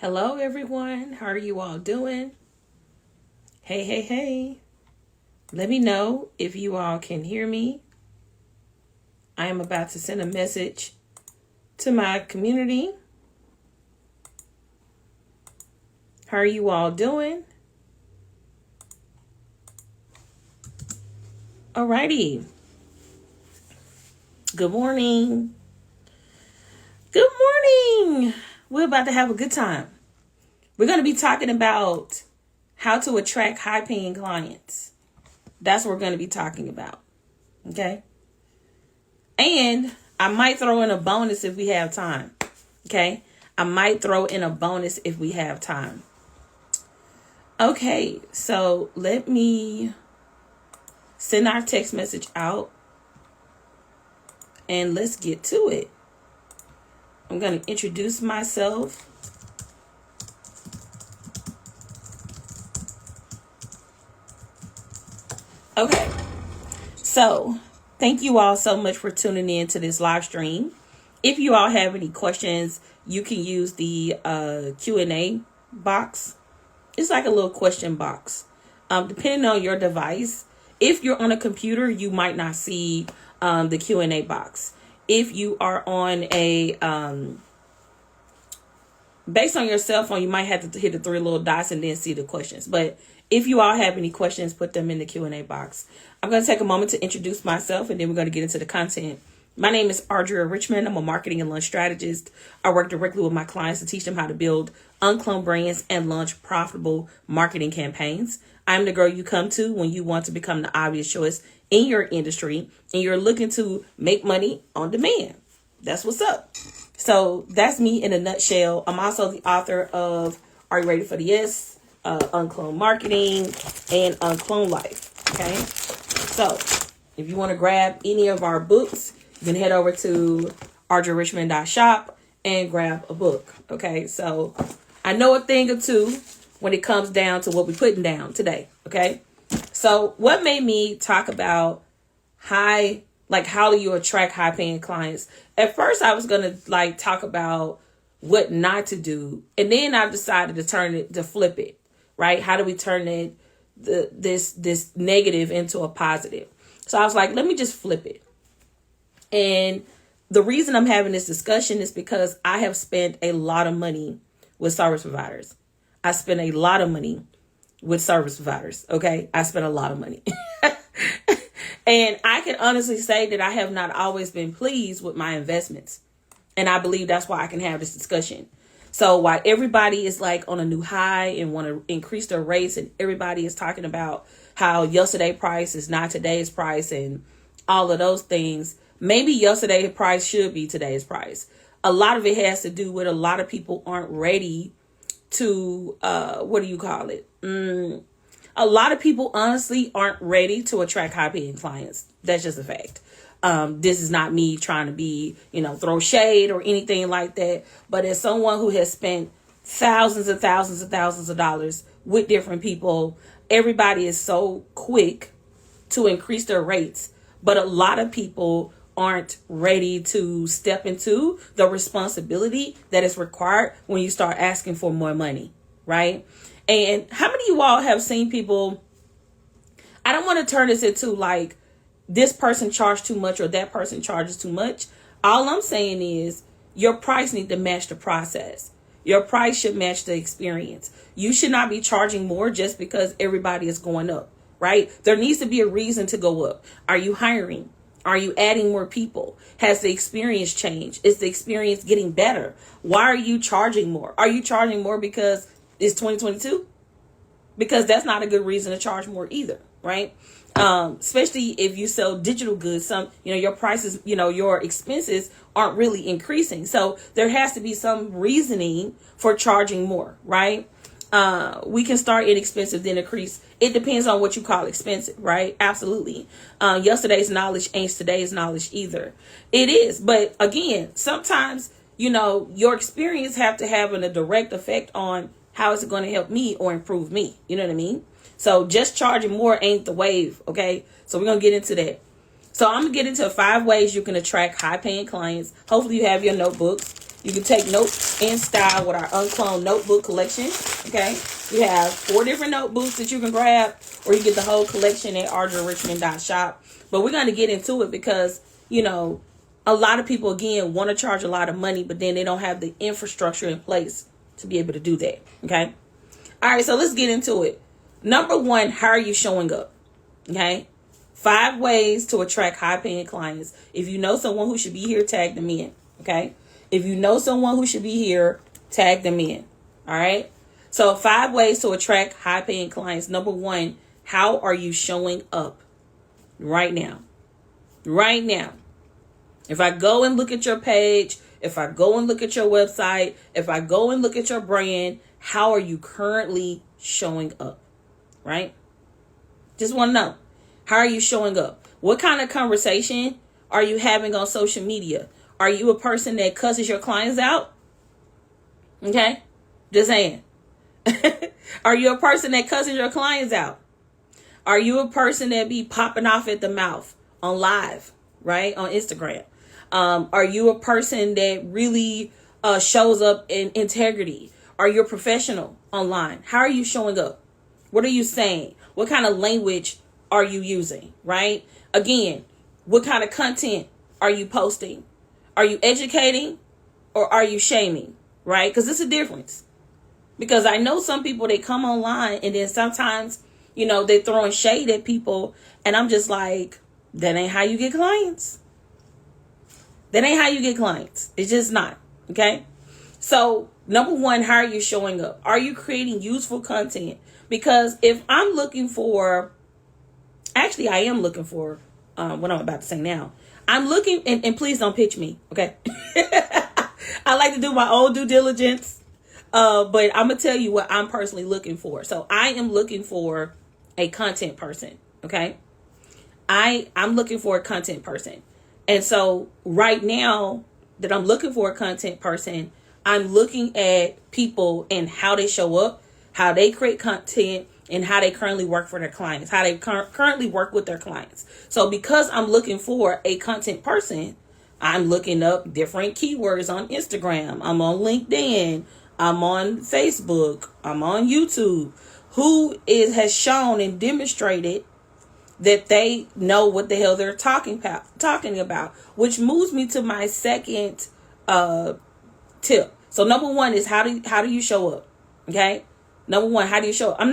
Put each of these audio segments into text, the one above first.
Hello, everyone. How are you all doing? Hey, hey, hey. Let me know if you all can hear me. I am about to send a message to my community. How are you all doing? Alrighty. Good morning. Good morning. We're about to have a good time. We're going to be talking about how to attract high-paying clients. That's what we're going to be talking about. Okay? And I might throw in a bonus if we have time. Okay? I might throw in a bonus if we have time. Okay, so let me send our text message out and let's get to it. I'm going to introduce myself. Okay, so thank you all so much for tuning in to this live stream. If you all have any questions, you can use the Q&A box. It's like a little question box. Depending on your device, if you're on a computer, you might not see the Q&A box. If you are on a, based on your cell phone, you might have to hit the three little dots and then see the questions. But if you all have any questions, put them in the Q&A box. I'm going to take a moment to introduce myself, and then we're going to get into the content. My name is Audria Richmond. I'm a marketing and launch strategist. I work directly with my clients to teach them how to build uncloned brands and launch profitable marketing campaigns. I'm the girl you come to when you want to become the obvious choice in your industry and you're looking to make money on demand. That's what's up. So that's me in a nutshell. I'm also the author of Are You Ready for the Yes? UnCloned Marketing and UnCloned Life. Okay. So if you want to grab any of our books, you can head over to audriarichmond.shop and grab a book. Okay. So I know a thing or two when it comes down to what we're putting down today. Okay. So what made me talk about how do you attract high paying clients? At first I was going to talk about what not to do. And then I decided to flip it, right? How do we turn it, this negative into a positive? So I was like, let me just flip it. And the reason I'm having this discussion is because I have spent a lot of money with service providers. I spent a lot of money with service providers. Okay. I spent a lot of money. And I can honestly say that I have not always been pleased with my investments. And I believe that's why I can have this discussion. So while everybody is on a new high and want to increase their rates, and everybody is talking about how yesterday's price is not today's price and all of those things, maybe yesterday's price should be today's price. A lot of it has to do with a lot of people aren't ready to, a lot of people honestly aren't ready to attract high paying clients. That's just a fact. This is not me trying to be, throw shade or anything like that. But as someone who has spent thousands and thousands and thousands of dollars with different people, everybody is so quick to increase their rates. But a lot of people aren't ready to step into the responsibility that is required when you start asking for more money, right? And how many of you all have seen people, I don't want to turn this into this person charged too much or that person charges too much. All I'm saying is your price needs to match the process. Your price should match the experience. You should not be charging more just because everybody is going up, right? There needs to be a reason to go up. Are you hiring? Are you adding more people? Has the experience changed? Is the experience getting better? Why are you charging more? Are you charging more because it's 2022? Because that's not a good reason to charge more either, right? Especially if you sell digital goods, your prices, your expenses aren't really increasing. So there has to be some reasoning for charging more, right? We can start inexpensive, then increase. It depends on what you call expensive, right? Absolutely. Yesterday's knowledge ain't today's knowledge either. It is. But again, sometimes, your experience have to have a direct effect on how is it going to help me or improve me? You know what I mean? So just charging more ain't the wave. Okay. So we're going to get into that. So I'm going to get into 5 ways you can attract high paying clients. Hopefully you have your notebooks You can take notes in style with our UnCloned notebook collection. Okay. We have 4 different notebooks that you can grab, or you get the whole collection at audriarichmond.shop. But we're going to get into it because, a lot of people, again, want to charge a lot of money, but then they don't have the infrastructure in place to be able to do that. Okay. All right. So let's get into it. Number 1, how are you showing up? Okay. 5 ways to attract high-paying clients. If you know someone who should be here, tag them in. Okay. If you know someone who should be here, tag them in. All right. So 5 ways to attract high-paying clients. Number 1, how are you showing up right now? Right now. If I go and look at your page, if I go and look at your website, if I go and look at your brand, how are you currently showing up? Right? Just want to know. How are you showing up? What kind of conversation are you having on social media? Are you a person that cusses your clients out? Okay? Just saying. Are you a person that cusses your clients out? Are you a person that be popping off at the mouth on live, right? On Instagram? Are you a person that really shows up in integrity? Are you a professional online? How are you showing up? What are you saying? What kind of language are you using, right? Again, what kind of content are you posting? Are you educating or are you shaming, right? Because it's a difference. Because I know some people, they come online and then sometimes, they're throwing shade at people. And I'm just like, that ain't how you get clients. That ain't how you get clients. It's just not. Okay. So number 1, how are you showing up? Are you creating useful content? Because if I'm looking for, actually, I am looking for what I'm about to say now. I'm looking, and please don't pitch me. Okay. I like to do my own due diligence. But I'm going to tell you what I'm personally looking for. So I am looking for a content person. Okay. I'm looking for a content person. And so right now that I'm looking for a content person, I'm looking at people and how they show up, how they create content, and how they currently work for their clients, how they currently work with their clients. So because I'm looking for a content person, I'm looking up different keywords on Instagram. I'm on LinkedIn. I'm on Facebook. I'm on YouTube. Who has shown and demonstrated that they know what the hell they're talking about, which moves me to my second tip. So number 1 is how do you show up? Okay. Number 1, how do you show up? I'm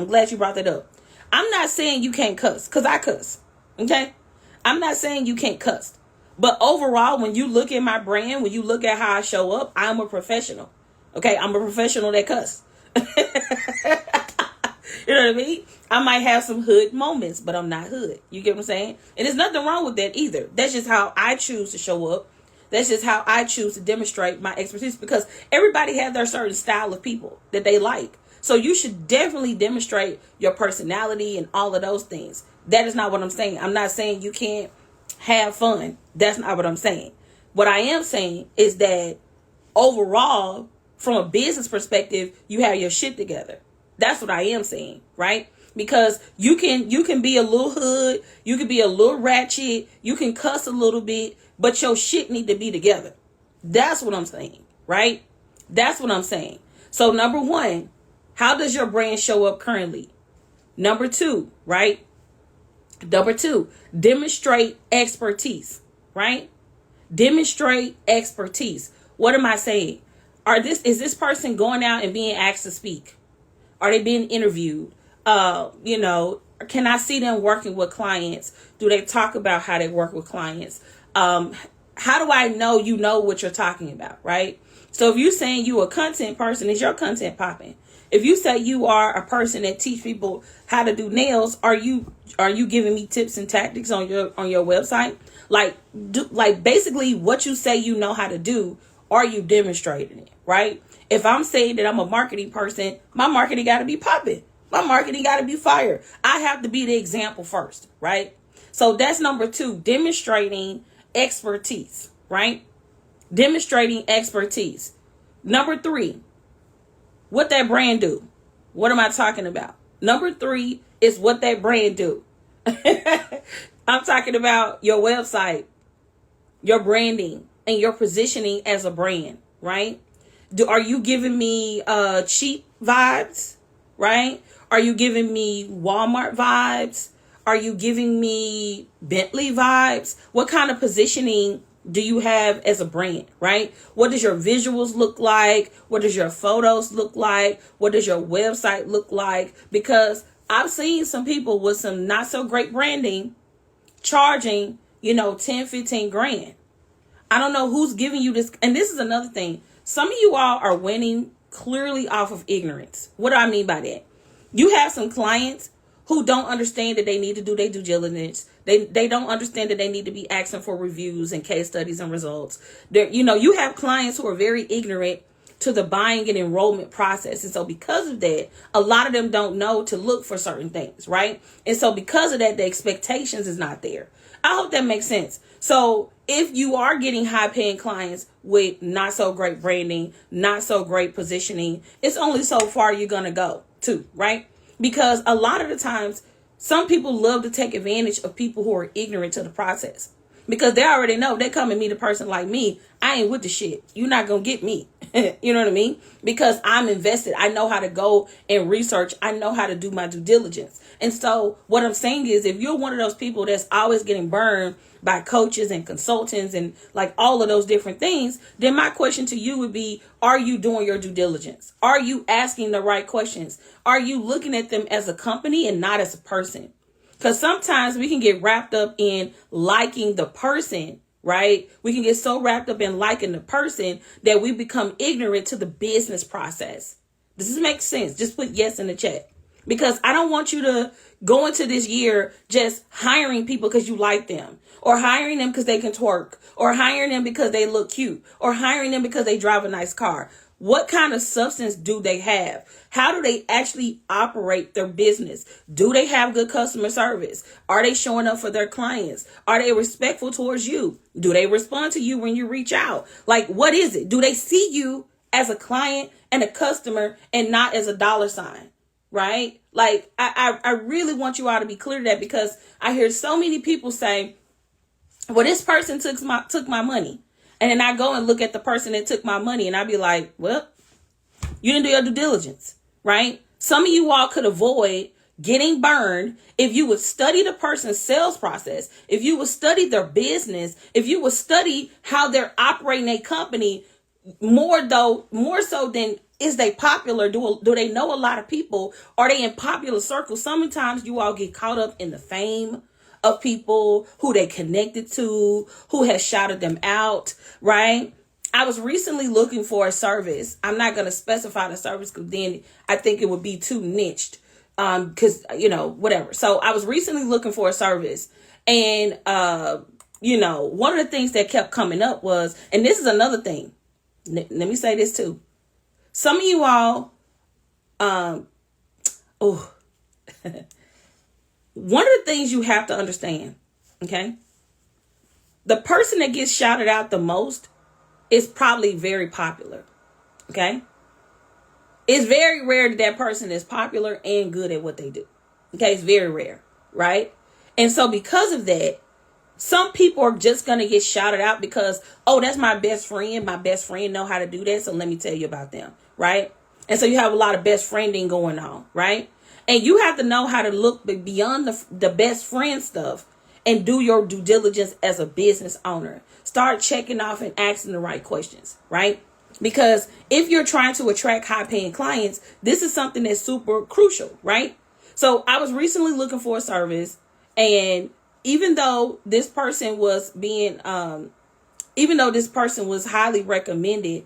glad you brought that up. I'm not saying you can't cuss, because I cuss. Okay. I'm not saying you can't cuss. But overall, when you look at my brand, when you look at how I show up, I'm a professional. Okay. I'm a professional that cuss. You know what I mean? I might have some hood moments, but I'm not hood. You get what I'm saying? And there's nothing wrong with that either. That's just how I choose to show up. That's just how I choose to demonstrate my expertise, because everybody has their certain style of people that they like. So you should definitely demonstrate your personality and all of those things. That is not what I'm saying. I'm not saying you can't have fun. That's not what I'm saying. What I am saying is that overall, from a business perspective, you have your shit together. That's what I am saying, right? Because you can be a little hood, you can be a little ratchet, you can cuss a little bit, but your shit need to be together. That's what I'm saying, right? That's what I'm saying. So number 1, how does your brand show up currently? Number 2, right? Number 2, demonstrate expertise, right? Demonstrate expertise. What am I saying? Is this person going out and being asked to speak? Are they being interviewed? Can I see them working with clients? Do they talk about how they work with clients? How do I know you know what you're talking about, right? So if you're saying you a content person, is your content popping? If you say you are a person that teach people how to do nails, are you giving me tips and tactics on your website? Like basically what you say you know how to do, are you demonstrating it, right? If I'm saying that I'm a marketing person, my marketing got to be popping. My marketing got to be fire. I have to be the example first, right? So that's number 2, demonstrating expertise, right? Demonstrating expertise. Number 3, what that brand do. What am I talking about? Number 3 is what that brand do. I'm talking about your website, your branding, and your positioning as a brand, right? Are you giving me cheap vibes, right? Are you giving me Walmart vibes? Are you giving me Bentley vibes? What kind of positioning do you have as a brand, right? What does your visuals look like? What does your photos look like? What does your website look like? Because I've seen some people with some not so great branding charging, 10, 15 grand. I don't know who's giving you this. And this is another thing. Some of you all are winning clearly off of ignorance. What do I mean by that? You have some clients who don't understand that they need to do their due diligence. They don't understand that they need to be asking for reviews and case studies and results. You have clients who are very ignorant to the buying and enrollment process. And so because of that, a lot of them don't know to look for certain things, right? And so because of that, the expectations is not there. I hope that makes sense. So if you are getting high paying clients with not so great branding, not so great positioning, it's only so far you're going to go too, right? Because a lot of the times, some people love to take advantage of people who are ignorant to the process. Because they already know, they come and meet a person like me, I ain't with the shit. You're not going to get me. You know what I mean? Because I'm invested. I know how to go and research. I know how to do my due diligence. And so what I'm saying is, if you're one of those people that's always getting burned by coaches and consultants and like all of those different things, then my question to you would be, are you doing your due diligence? Are you asking the right questions? Are you looking at them as a company and not as a person? Because sometimes we can get wrapped up in liking the person, right? We can get so wrapped up in liking the person that we become ignorant to the business process. Does this make sense? Just put yes in the chat. Because I don't want you to go into this year just hiring people because you like them, or hiring them because they can twerk, or hiring them because they look cute, or hiring them because they drive a nice car. What kind of substance do they have? How do they actually operate their business? Do they have good customer service? Are they showing up for their clients? Are they respectful towards you? Do they respond to you when you reach out? Like, what is it? Do they see you as a client and a customer and not as a dollar sign? Right? Like, I really want you all to be clear to that, because I hear so many people say, well, this person took my money. And then I go and look at the person that took my money and I be like, well, you didn't do your due diligence, right? Some of you all could avoid getting burned if you would study the person's sales process, if you would study their business, if you would study how they're operating a company more so than is they popular? Do they know a lot of people? Are they in popular circles? Sometimes you all get caught up in the fame of people who they connected to, who has shouted them out, right? I was recently looking for a service. I'm not going to specify the service because then I think it would be too niched, because, whatever. So I was recently looking for a service, and, one of the things that kept coming up was, and this is another thing, let me say this too. Some of you all, one of the things you have to understand, okay? The person that gets shouted out the most is probably very popular, okay? It's very rare that person is popular and good at what they do, okay? It's very rare, right? And so because of that, some people are just going to get shouted out because, oh, that's my best friend. My best friend know how to do that, so let me tell you about them, right? And so you have a lot of best friending going on, right? And you have to know how to look beyond the best friend stuff and do your due diligence as a business owner. Start checking off and asking the right questions, right? Because if you're trying to attract high paying clients, this is something that's super crucial, right? So I was recently looking for a service, and even though this person was highly recommended,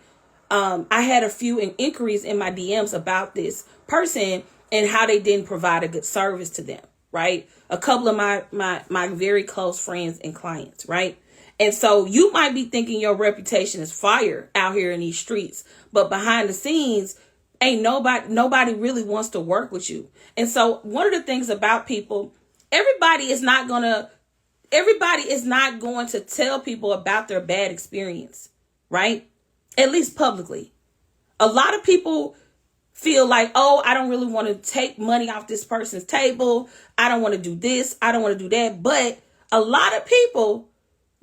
I had a few inquiries in my DMs about this person and how they didn't provide a good service to them, right? A couple of my very close friends and clients, right? And so you might be thinking your reputation is fire out here in these streets, but behind the scenes, ain't nobody really wants to work with you. And so one of the things about people, everybody is not going to tell people about their bad experience, right? At least publicly. A lot of people feel like, oh, I don't really want to take money off this person's table. I don't want to do this. I don't want to do that. But a lot of people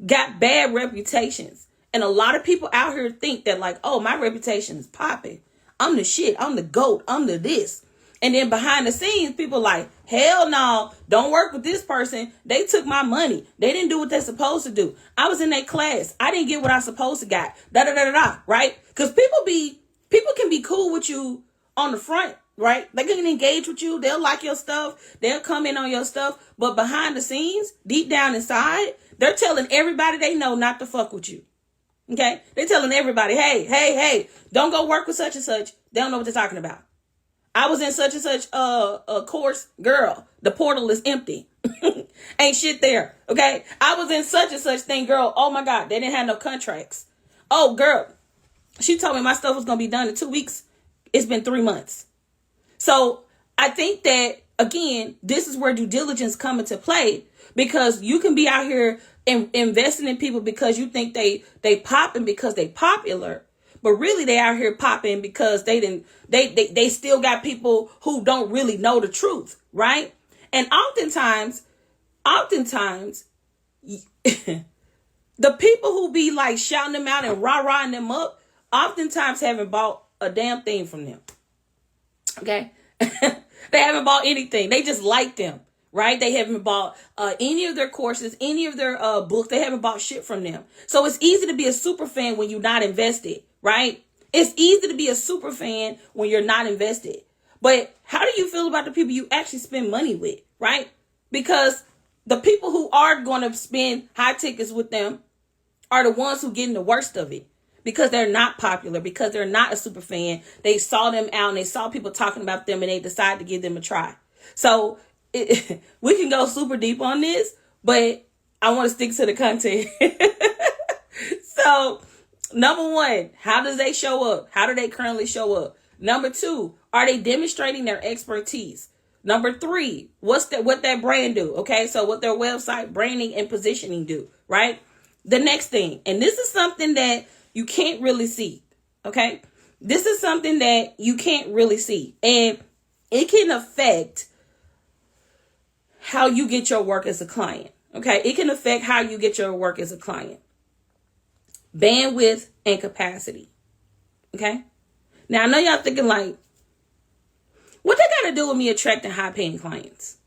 got bad reputations. And a lot of people out here think that like, oh, my reputation is popping. I'm the shit. I'm the GOAT. I'm the this. And then behind the scenes, people like, hell no, don't work with this person. They took my money. They didn't do what they're supposed to do. I was in their class. I didn't get what I supposed to got. Da da da da da. Right? Because people can be cool with you on the front, right? They can engage with you. They'll like your stuff. They'll comment on your stuff. But behind the scenes, deep down inside, they're telling everybody they know not to fuck with you. Okay? They're telling everybody, hey, don't go work with such and such. They don't know what they're talking about. I was in such and such a course, girl. The portal is empty. Ain't shit there. Okay. I was in such and such thing, girl. Oh my God. They didn't have no contracts. Oh, girl. She told me my stuff was going to be done in 2 weeks. It's been 3 months. So I think that, again, this is where due diligence come into play, because you can be out here investing in people because you think they popping because they popular. But really, they out here popping because they still got people who don't really know the truth, right? And oftentimes, the people who be like shouting them out and rah-rahing them up, oftentimes haven't bought a damn thing from them. Okay? They haven't bought anything. They just like them, right? They haven't bought any of their courses, any of their books. They haven't bought shit from them. So it's easy to be a super fan when you're not invested. Right? It's easy to be a super fan when you're not invested. But how do you feel about the people you actually spend money with? Right? Because the people who are going to spend high tickets with them are the ones who getting the worst of it, because they're not popular, because they're not a super fan. They saw them out and they saw people talking about them and they decided to give them a try. So we can go super deep on this, but I want to stick to the content. So, number one, how does they show up? How do they currently show up? Number two, are they demonstrating their expertise? Number three, what that brand do? Okay, so what their website branding and positioning do, right? The next thing, and this is something that you can't really see, okay? This is something that you can't really see, and it can affect how you get your work as a client, okay? It can affect how you get your work as a client. Bandwidth and capacity. Okay. Now I know y'all thinking like, what they got to do with me attracting high paying clients?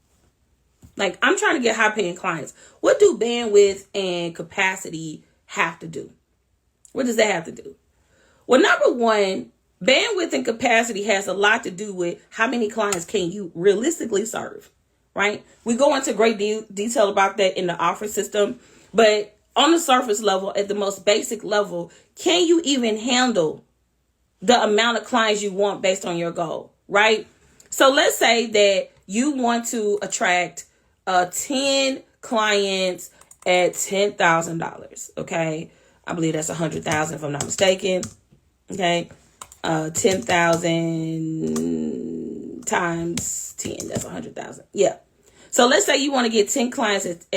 Like, I'm trying to get high paying clients. What do bandwidth and capacity have to do? What does that have to do? Well, number one, bandwidth and capacity has a lot to do with how many clients can you realistically serve, right? We go into great detail about that in the offer system, but on the surface level, at the most basic level, can you even handle the amount of clients you want based on your goal, right? So let's say that you want to attract 10 clients at $10,000, okay? I believe that's 100,000 if I'm not mistaken, okay? 10,000 times 10, that's 100,000. Yeah. So let's say you want to get 10 clients at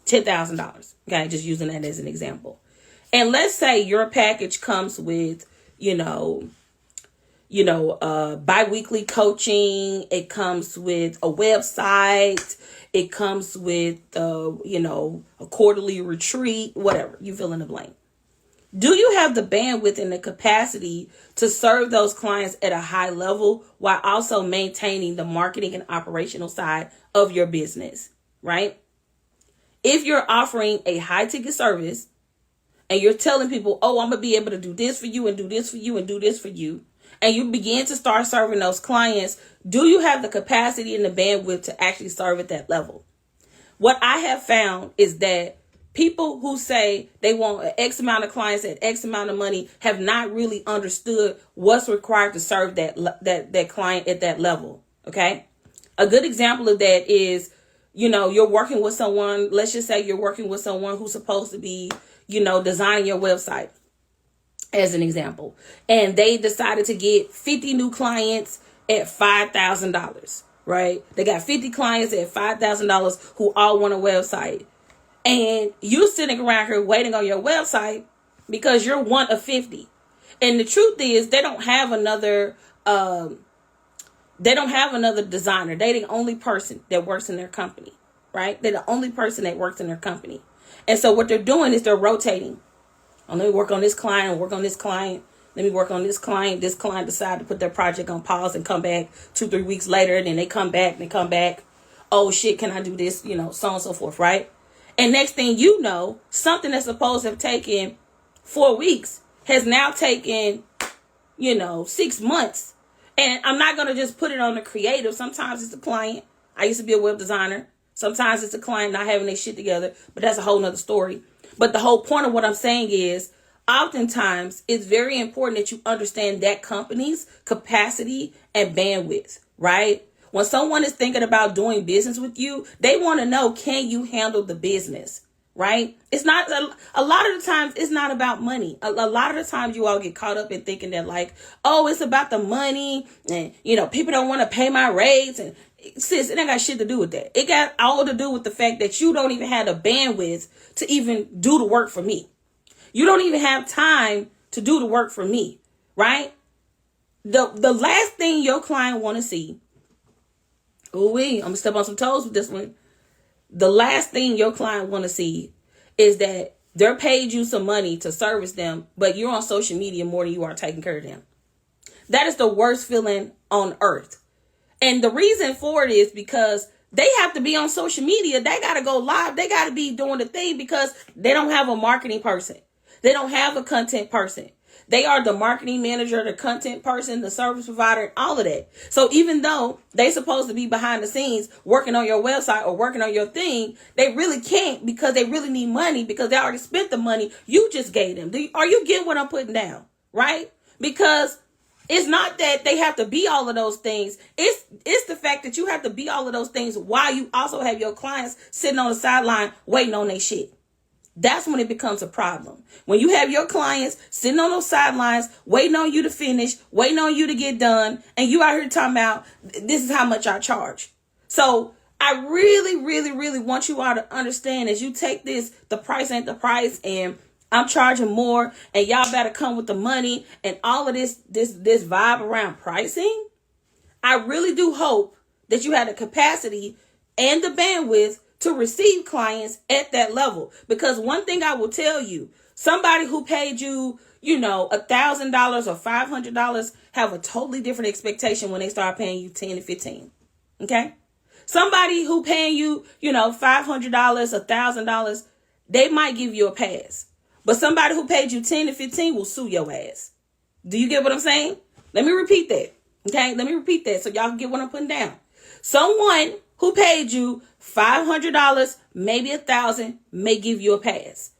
$10,000. Okay, just using that as an example. And let's say your package comes with, bi-weekly coaching. It comes with a website. It comes with, a quarterly retreat, whatever. You fill in the blank. Do you have the bandwidth and the capacity to serve those clients at a high level while also maintaining the marketing and operational side of your business, right? If you're offering a high ticket service and you're telling people, oh, I'm going to be able to do this for you and do this for you and do this for you, and you begin to start serving those clients, do you have the capacity and the bandwidth to actually serve at that level? What I have found is that people who say they want X amount of clients at X amount of money have not really understood what's required to serve that client at that level. Okay. A good example of that is, you're working with someone. Let's just say you're working with someone who's supposed to be, designing your website, as an example. And they decided to get 50 new clients at $5,000, right? They got 50 clients at $5,000 who all want a website. And you sitting around here waiting on your website because you're one of 50. And the truth is they don't have another designer. They're the only person that works in their company, right? They're the only person that works in their company. And so what they're doing is they're rotating. Oh, let me work on this client, work on this client. Let me work on this client. This client decided to put their project on pause and come back 2-3 weeks later. And then they come back. Oh shit, can I do this? So on and so forth, right? And next thing you know, something that's supposed to have taken 4 weeks has now taken, 6 months. And I'm not going to just put it on the creative. Sometimes it's the client. I used to be a web designer. Sometimes it's the client not having their shit together, but that's a whole nother story. But the whole point of what I'm saying is, oftentimes it's very important that you understand that company's capacity and bandwidth, right? When someone is thinking about doing business with you, they want to know, can you handle the business, right? It's not, a lot of the times it's not about money. A lot of the times you all get caught up in thinking that it's about the money and, people don't want to pay my rates. And sis, it ain't got shit to do with that. It got all to do with the fact that you don't even have the bandwidth to even do the work for me. You don't even have time to do the work for me, right? The last thing your client want to see, I'm going to step on some toes with this one. The last thing your client want to see is that they're paid you some money to service them, but you're on social media more than you are taking care of them. That is the worst feeling on earth. And the reason for it is because they have to be on social media. They got to go live. They got to be doing the thing because they don't have a marketing person. They don't have a content person. They are the marketing manager, the content person, the service provider, and all of that. So even though they're supposed to be behind the scenes working on your website or working on your thing, they really can't because they really need money because they already spent the money you just gave them. Are you getting what I'm putting down? Right? Because it's not that they have to be all of those things. It's the fact that you have to be all of those things while you also have your clients sitting on the sideline waiting on their shit. That's when it becomes a problem. When you have your clients sitting on those sidelines, waiting on you to finish, waiting on you to get done, and you out here talking about, this is how much I charge. So I really, really, really want you all to understand as you take this, the price ain't the price, and I'm charging more, and y'all better come with the money, and all of this vibe around pricing. I really do hope that you have the capacity and the bandwidth to receive clients at that level. Because one thing I will tell you, somebody who paid you, $1,000 or $500 have a totally different expectation when they start paying you 10 to 15. Okay. Somebody who paying you, $500, $1,000, they might give you a pass. But somebody who paid you 10 to 15 will sue your ass. Do you get what I'm saying? Let me repeat that. Okay. Let me repeat that so y'all can get what I'm putting down. Someone who paid you $500, maybe $1,000, may give you a pass.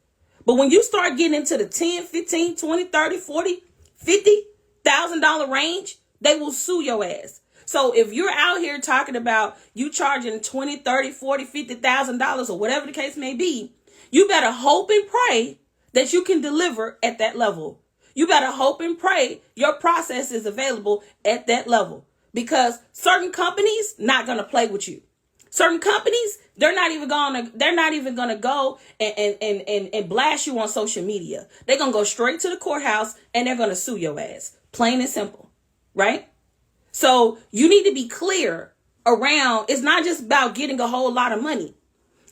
But when you start getting into the 10, 15, 20, 30, 40, $50,000 range, they will sue your ass. So if you're out here talking about you charging $20, $30, $40, $50,000 or whatever the case may be, you better hope and pray that you can deliver at that level. You better hope and pray your process is available at that level. Because certain companies not going to play with you. Certain companies, they're not even gonna go and blast you on social media. They're gonna go straight to the courthouse and they're gonna sue your ass. Plain and simple. Right? So you need to be clear around, it's not just about getting a whole lot of money.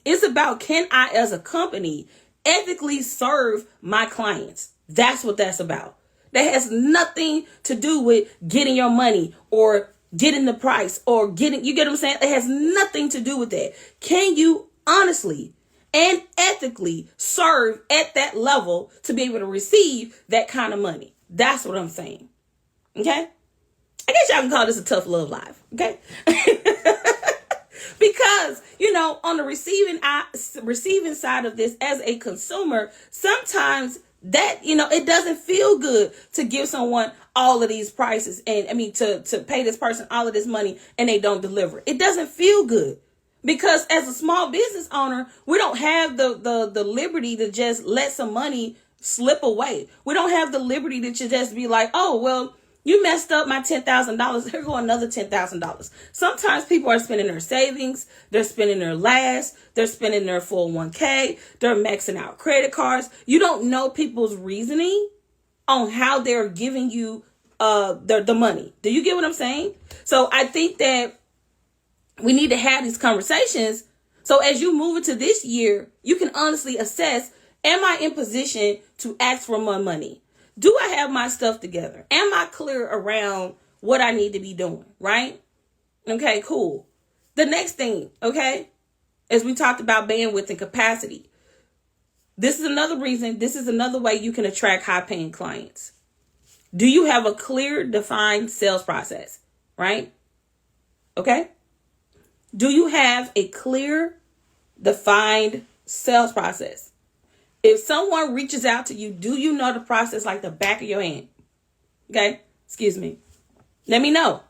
It's about, can I as a company ethically serve my clients? That's what that's about. That has nothing to do with getting your money or getting the price or you get what I'm saying? It has nothing to do with that. Can you honestly and ethically serve at that level to be able to receive that kind of money? That's what I'm saying. Okay? I guess y'all can call this a tough love life. Okay? Because, on the receiving side of this as a consumer, sometimes that, it doesn't feel good to give someone all of these prices and to pay this person all of this money and they don't deliver. It doesn't feel good because as a small business owner, we don't have the liberty to just let some money slip away. We don't have the liberty to just be like, oh, well, you messed up my $10,000. Here go another $10,000. Sometimes people are spending their savings. They're spending their last. They're spending their 401k. They're maxing out credit cards. You don't know people's reasoning on how they're giving you the money. Do you get what I'm saying? So I think that we need to have these conversations So as you move into this year, you can honestly assess, am I in position to ask for more money? Do I have my stuff together? Am I clear around what I need to be doing, right? Okay, cool. The next thing, okay, as we talked about bandwidth and capacity, this is another reason, this is another way you can attract high-paying clients. Do you have a clear, defined sales process, right? Okay? Do you have a clear, defined sales process? If someone reaches out to you, do you know the process like the back of your hand? Okay? Excuse me. Let me know.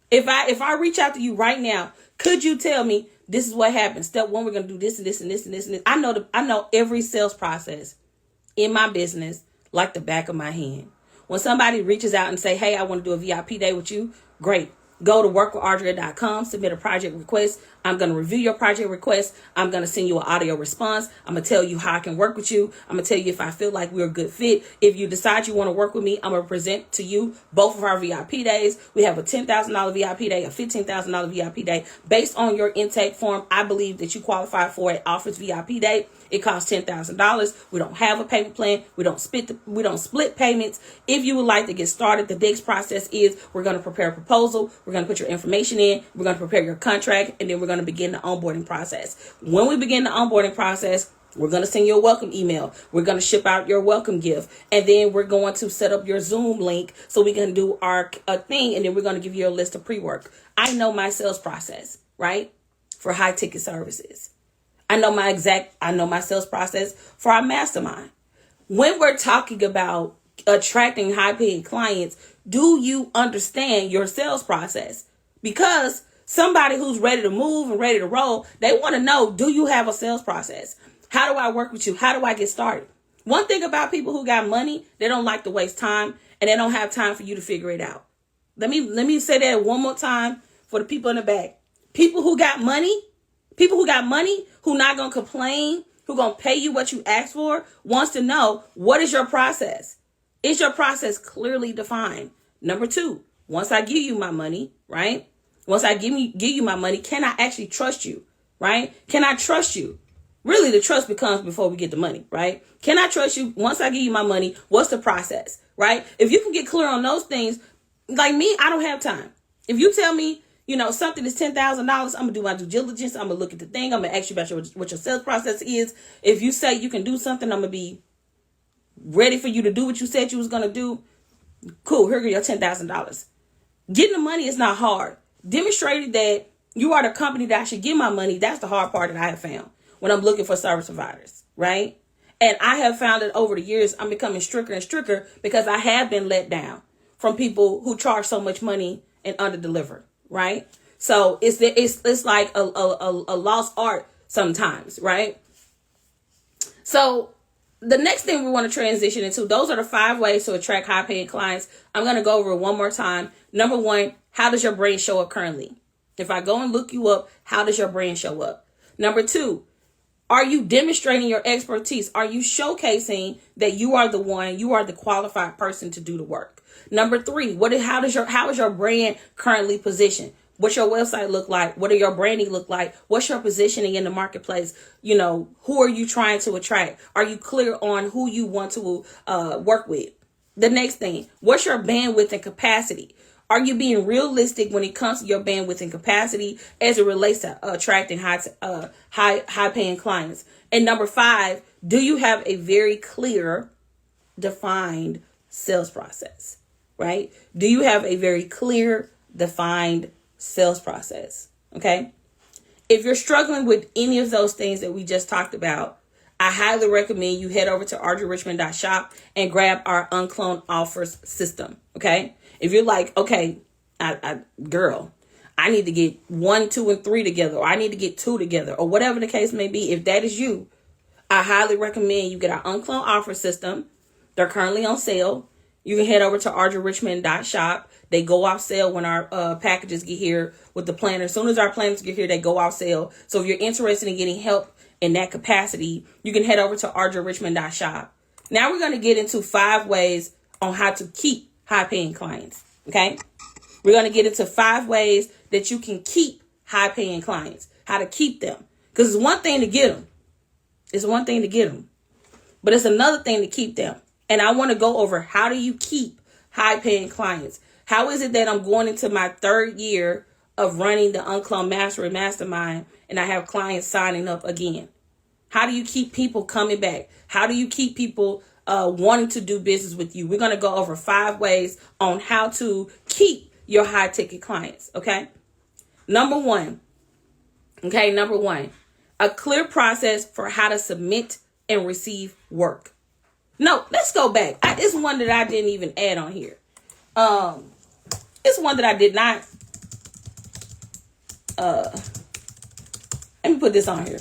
If I reach out to you right now, could you tell me this is what happens? Step one, we're going to do this and this and this and this and this. I know every sales process in my business like the back of my hand. When somebody reaches out and say, hey, I want to do a VIP day with you, great. Go to workwithaudria.com, submit a project request. I'm going to review your project request. I'm going to send you an audio response. I'm going to tell you how I can work with you. I'm going to tell you if I feel like we're a good fit. If you decide you want to work with me, I'm going to present to you both of our VIP days. We have a $10,000 VIP day, a $15,000 VIP day. Based on your intake form, I believe that you qualify for an Offers VIP day. It costs $10,000. We don't have a payment plan. We don't split payments. If you would like to get started, the next process is we're going to prepare a proposal. We're going to put your information in. We're going to prepare your contract, and then we're going to begin the onboarding process. When we begin the onboarding process, we're going to send you a welcome email. We're going to ship out your welcome gift, and then we're going to set up your Zoom link so we can do our thing, and then we're going to give you a list of pre-work. I know my sales process, right, for high ticket services. I know my sales process for our mastermind. When we're talking about attracting high-paying clients, do you understand your sales process? Because somebody who's ready to move and ready to roll, they want to know, do you have a sales process? How do I work with you? How do I get started? One thing about people who got money, they don't like to waste time, and they don't have time for you to figure it out. Let me say that one more time for the people in the back. People who got money, who not going to complain, who going to pay you what you ask for, wants to know, what is your process? Is your process clearly defined? Number two, once I give you my money, right? Once I give you my money, can I actually trust you, right? Can I trust you? Really, the trust becomes before we get the money, right? Can I trust you? Once I give you my money, what's the process, right? If you can get clear on those things, like me, I don't have time. If you tell me, something is $10,000, I'm going to do my due diligence. I'm going to look at the thing. I'm going to ask you about what your sales process is. If you say you can do something, I'm going to be ready for you to do what you said you was going to do. Cool. Here go your $10,000. Getting the money is not hard. Demonstrating that you are the company that I should give my money. That's the hard part that I have found when I'm looking for service providers, right? And I have found that over the years, I'm becoming stricter and stricter because I have been let down from people who charge so much money and under-deliver, right? So it's like a lost art sometimes, right? So the next thing we want to transition into, those are the 5 ways to attract high-paying clients. I'm going to go over it one more time. Number 1, how does your brand show up currently? If I go and look you up, how does your brand show up? Number 2, are you demonstrating your expertise? Are you showcasing that you are the one, you are the qualified person to do the work? Number 3, how is your brand currently positioned? What's your website look like? What do your branding look like? What's your positioning in the marketplace? Who are you trying to attract? Are you clear on who you want to work with? The next thing, what's your bandwidth and capacity? Are you being realistic when it comes to your bandwidth and capacity as it relates to attracting high paying clients? And number 5, do you have a very clear, defined sales process, right? Do you have a very clear, defined sales process? Okay. If you're struggling with any of those things that we just talked about, I highly recommend you head over to audriarichmond.shop and grab our UnCloned offers system. Okay. If you're like, okay, girl, I need to get 1, 2, and 3 together, or I need to get 2 together, or whatever the case may be. If that is you, I highly recommend you get our UnCloned offer system. They're currently on sale. You can head over to audriarichmond.shop. They go off sale when our packages get here with the planner. As soon as our planners get here, they go off sale. So if you're interested in getting help in that capacity, you can head over to audriarichmond.shop. Now we're going to get into 5 ways on how to keep high-paying clients, okay? We're going to get into 5 ways that you can keep high-paying clients, how to keep them. Because it's one thing to get them. It's one thing to get them. But it's another thing to keep them. And I want to go over, how do you keep high-paying clients? How is it that I'm going into my 3rd year of running the UnCloned Mastery Mastermind and I have clients signing up again? How do you keep people coming back? How do you keep people wanting to do business with you? We're going to go over 5 ways on how to keep your high-ticket clients, okay? Number one, a clear process for how to submit and receive work. No, let's go back. It's one that I didn't even add on here. It's one that I did not. Let me put this on here.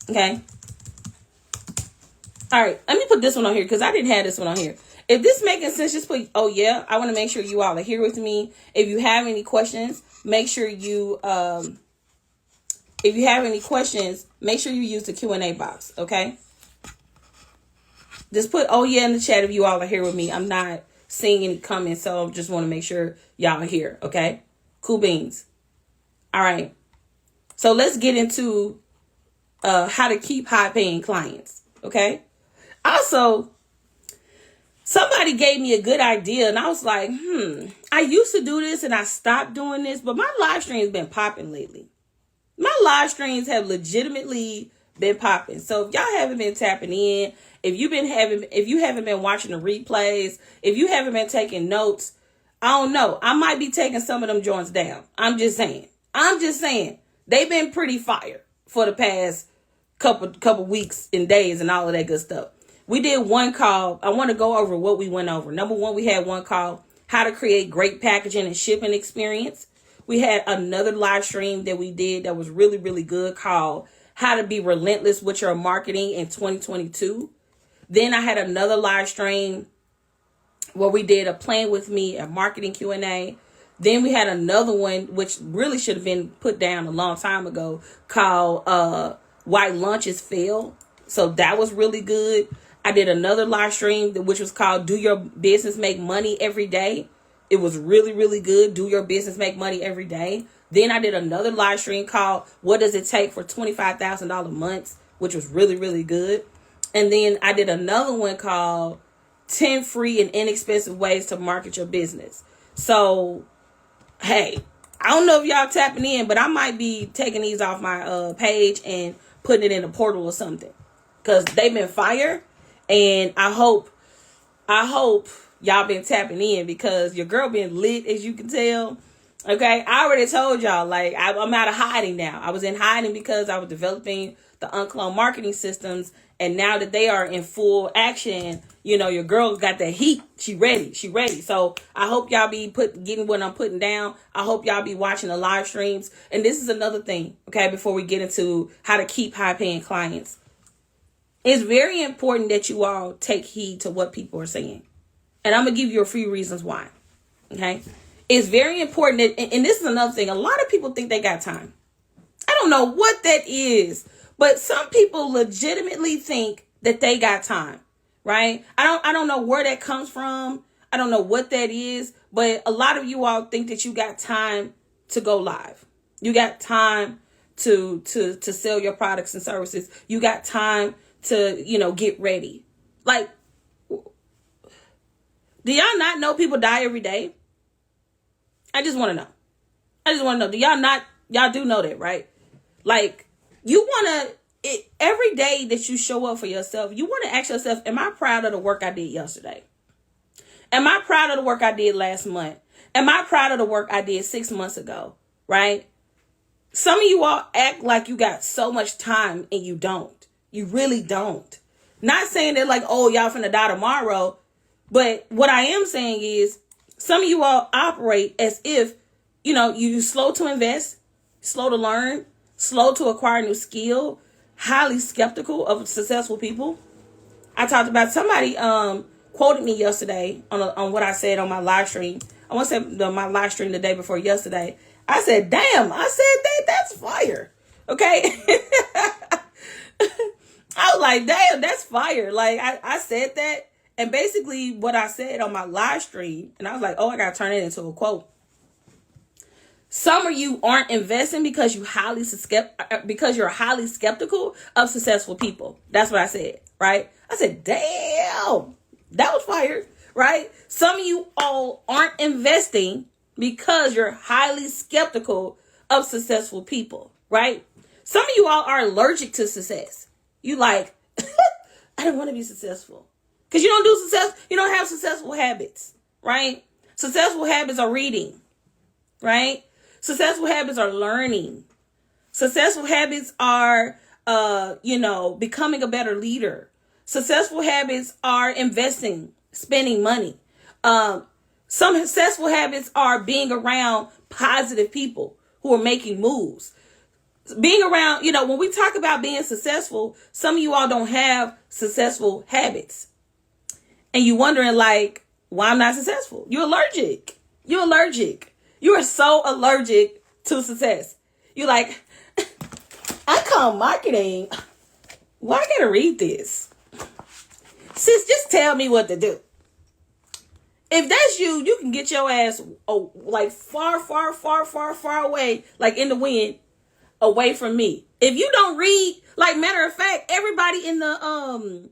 Okay. All right. Let me put this one on here because I didn't have this one on here. If this making sense, just put, oh yeah, I want to make sure you all are here with me. If you have any questions, make sure you, make sure you use the Q&A box. Okay. Just put, oh yeah, in the chat if you all are here with me. I'm not seeing any comments, so I just want to make sure y'all are here. Okay. Cool beans. All right. So let's get into how to keep high-paying clients. Okay. Also, somebody gave me a good idea, and I was like, I used to do this, and I stopped doing this, but my live stream has been popping lately. My live streams have legitimately been popping. So if y'all haven't been tapping in, if you haven't been watching the replays, if you haven't been taking notes, I don't know. I might be taking some of them joints down. I'm just saying. They've been pretty fire for the past couple weeks and days and all of that good stuff. We did one call. I want to go over what we went over. Number one, we had one call, how to create great packaging and shipping experience. We had another live stream that we did that was really, really good, called how to be relentless with your marketing in 2022. Then I had another live stream where we did a plan with me, a marketing Q&A. Then we had another one, which really should have been put down a long time ago, called Why Launches Fail. So that was really good. I did another live stream, which was called Do Your Business Make Money Every Day? It was really, really good. Do your business make money every day? Then I did another live stream called What Does It Take for $25,000 Months? Which was really, really good. And then I did another one called 10 Free and Inexpensive Ways to Market Your Business. So, hey, I don't know if y'all tapping in, but I might be taking these off my page and putting it in a portal or something. Because they've been fire. And I hope y'all been tapping in, because your girl been lit, as you can tell. Okay, I already told y'all, like, I'm out of hiding now. I was in hiding because I was developing the UnCloned marketing systems. And now that they are in full action, you know, your girl got the heat. She ready. So I hope y'all be getting what I'm putting down. I hope y'all be watching the live streams. And this is another thing, okay, before we get into how to keep high-paying clients. It's very important that you all take heed to what people are saying. And I'm going to give you a few reasons why. Okay. It's very important that, and this is another thing. A lot of people think they got time. I don't know what that is, but some people legitimately think that they got time, right? I don't know where that comes from. I don't know what that is, but a lot of you all think that you got time to go live. You got time to sell your products and services. You got time to, get ready. Like, do y'all not know people die every day? I just want to know. Do y'all do know that, right? Like, you want to, every day that you show up for yourself, you want to ask yourself, am I proud of the work I did yesterday? Am I proud of the work I did last month? Am I proud of the work I did 6 months ago, right? Some of you all act like you got so much time and you don't. You really don't. Not saying that like, oh, y'all finna die tomorrow. But what I am saying is some of you all operate as if, you slow to invest, slow to learn, slow to acquire new skill, highly skeptical of successful people. I talked about somebody quoted me yesterday on what I said on my live stream. I want to say my live stream the day before yesterday. I said, damn, I said that's fire. Okay. I was like, damn, that's fire. Like I said that. And basically what I said on my live stream, and I was like, oh, I got to turn it into a quote. Some of you aren't investing because you're highly skeptical of successful people. That's what I said, right? I said, damn, that was fire, right? Some of you all aren't investing because you're highly skeptical of successful people, right? Some of you all are allergic to success. You like, I don't want to be successful. Because you don't have successful habits, right? Successful habits are reading, right? Successful habits are learning. Successful habits are, becoming a better leader. Successful habits are investing, spending money. Some successful habits are being around positive people who are making moves. Being around, when we talk about being successful, some of you all don't have successful habits. And you wondering like, why I'm not successful? You're allergic. You are so allergic to success. You're like, UnCloned marketing. Why I gotta read this? Sis, just tell me what to do. If that's you, you can get your ass like far, far, far, far, far away, like in the wind, away from me. If you don't read, like matter of fact, everybody in the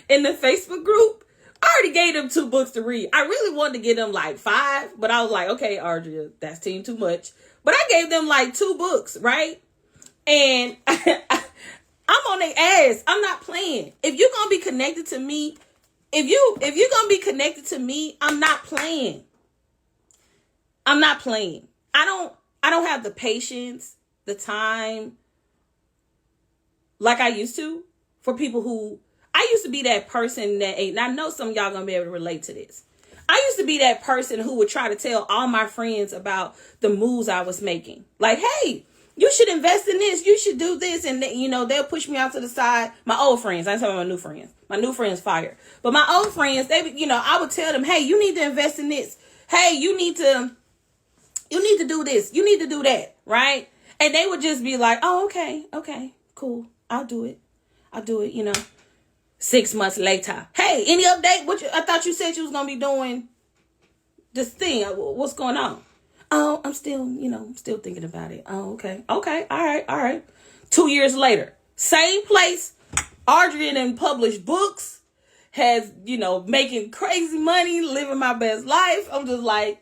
in the Facebook group, I already gave them 2 books to read. I really wanted to give them like 5, but I was like, okay, Audria, that's team too much. But I gave them like 2 books, right? And I'm on their ass. I'm not playing. If you're gonna be connected to me, if you're gonna be connected to me, I'm not playing. I'm not playing. I don't have the patience, the time, like I used to, for people who. I used to be that person that, and I know some of y'all gonna be able to relate to this. I used to be that person who would try to tell all my friends about the moves I was making. Like, hey, you should invest in this. You should do this. And, they'll push me out to the side. My old friends. I'm talking about my new friends. My new friends fire. But my old friends, I would tell them, hey, you need to invest in this. Hey, you need to do this. You need to do that. Right? And they would just be like, oh, okay, cool. I'll do it. 6 months later. Hey, any update? I thought you said you was going to be doing this thing. What's going on? Oh, I'm still thinking about it. Oh, okay. All right. 2 years later, same place. Audria done published books, has, making crazy money, living my best life. I'm just like,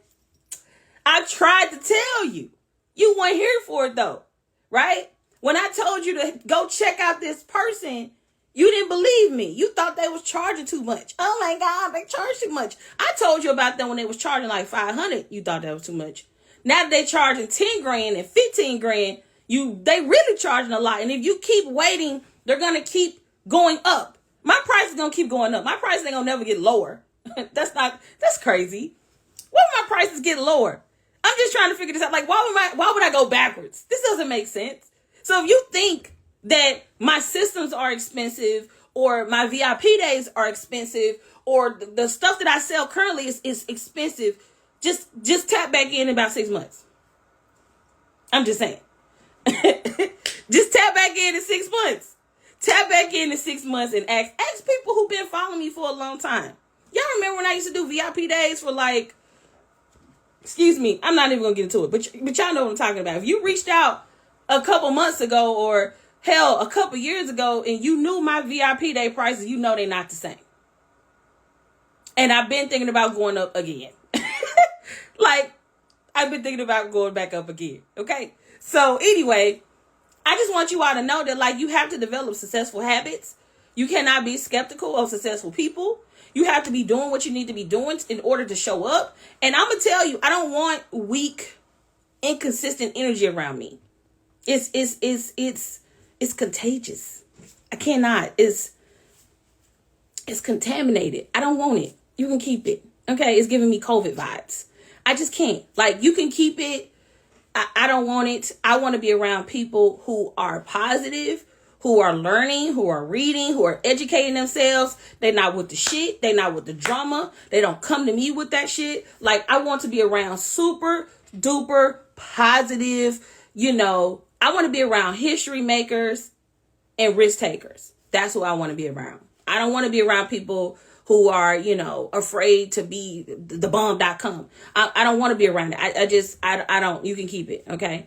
I tried to tell you. You weren't here for it though, right? When I told you to go check out this person, you didn't believe me. You thought they was charging too much. Oh my God, they charge too much. I told you about them when they was charging like $500. You thought that was too much. Now that they charging 10 grand and 15 grand, they really charging a lot. And if you keep waiting, they're gonna keep going up. My price is gonna keep going up. My price ain't gonna never get lower. That's crazy. Why would my prices get lower? I'm just trying to figure this out. Like, why would I go backwards? This doesn't make sense. So if you think that my systems are expensive or my VIP days are expensive or the stuff that I sell currently is expensive, just tap back in about 6 months. I'm just saying. Just tap back in 6 months. Tap back in 6 months and ask people who've been following me for a long time. Y'all remember when I used to do VIP days for like, excuse me, I'm not even gonna get into it, but y'all know what I'm talking about. If you reached out a couple months ago or hell, a couple years ago, and you knew my VIP day prices, you know they're not the same. And I've been thinking about going up again. Like, I've been thinking about going back up again. Okay? So anyway, I just want you all to know that, like, you have to develop successful habits. You cannot be skeptical of successful people. You have to be doing what you need to be doing in order to show up. And I'm going to tell you, I don't want weak, inconsistent energy around me. It's contagious. I cannot. It's contaminated. I don't want it. You can keep it. Okay? It's giving me COVID vibes. I just can't. Like, you can keep it. I don't want it. I want to be around people who are positive, who are learning, who are reading, who are educating themselves. They're not with the shit. They're not with the drama. They don't come to me with that shit. Like, I want to be around super duper positive, I want to be around history makers and risk takers. That's who I want to be around. I don't want to be around people who are, afraid to be the bomb.com. I don't want to be around it. I don't, you can keep it. Okay.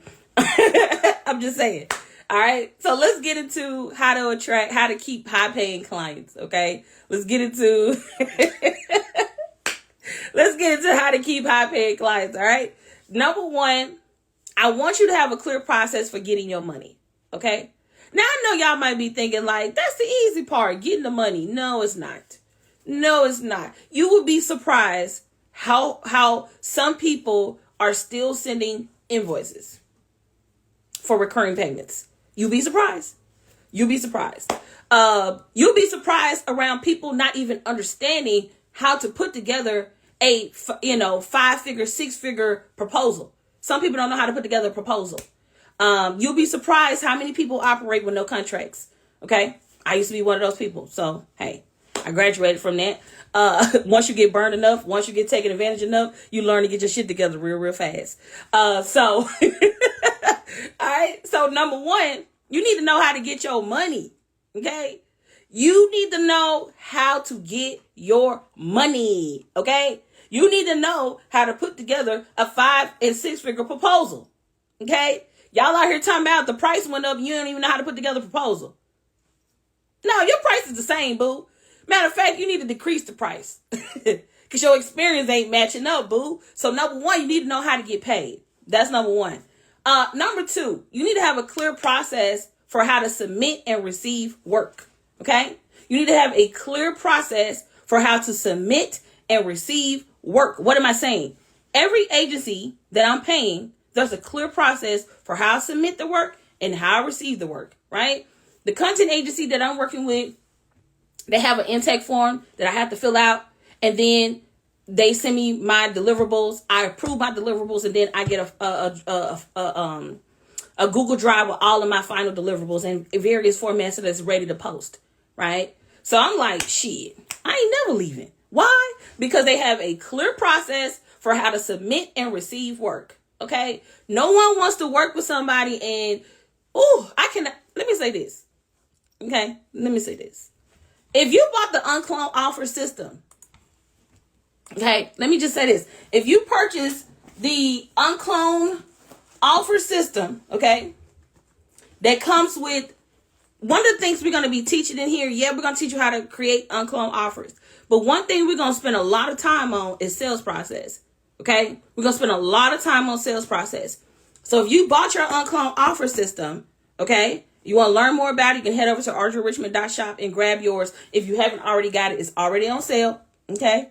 I'm just saying. All right. So let's get into how to keep high paying clients. Okay. Let's get into how to keep high paying clients. All right. Number one, I want you to have a clear process for getting your money. Okay. Now I know y'all might be thinking like, that's the easy part, getting the money. No, it's not. No, it's not. You will be surprised how some people are still sending invoices for recurring payments. You'll be surprised. You'll be surprised. You'll be surprised around people not even understanding how to put together a 5-figure, 6-figure proposal. Some people don't know how to put together a proposal. You'll be surprised how many people operate with no contracts. Okay. I used to be one of those people. So, hey, I graduated from that. Once you get burned enough, once you get taken advantage enough, you learn to get your shit together real fast. All right. So number one, you need to know how to get your money. Okay. You need to know how to get your money. Okay. You need to know how to put together a 5- and 6-figure proposal. Okay. Y'all out here talking about the price went up and you don't even know how to put together a proposal. No, your price is the same, boo. Matter of fact, you need to decrease the price because your experience ain't matching up, boo. So number one, you need to know how to get paid. That's number one. Number two, you need to have a clear process for how to submit and receive work. Okay. You need to have a clear process for how to submit and receive work. What am I saying? Every agency that I'm paying, there's a clear process for how I submit the work and how I receive the work, right? The content agency that I'm working with, they have an intake form that I have to fill out, and then they send me my deliverables. I approve my deliverables, and then I get a Google Drive with all of my final deliverables in various formats so that's ready to post, right? So I'm like, shit, I ain't never leaving. Why? Because they have a clear process for how to submit and receive work. Okay. No one wants to work with somebody and, let me say this. Okay. Let me say this. If you bought the UnCloned offer system, okay, let me just say this. If you purchase the UnCloned offer system, okay, that comes with one of the things we're going to be teaching in here. Yeah, we're going to teach you how to create UnCloned offers. But one thing we're going to spend a lot of time on is sales process. Okay, we're going to spend a lot of time on sales process. So if you bought your UnCloned offer system, okay, you want to learn more about it, you can head over to audriarichmond.shop and grab yours. If you haven't already got it, it's already on sale. Okay,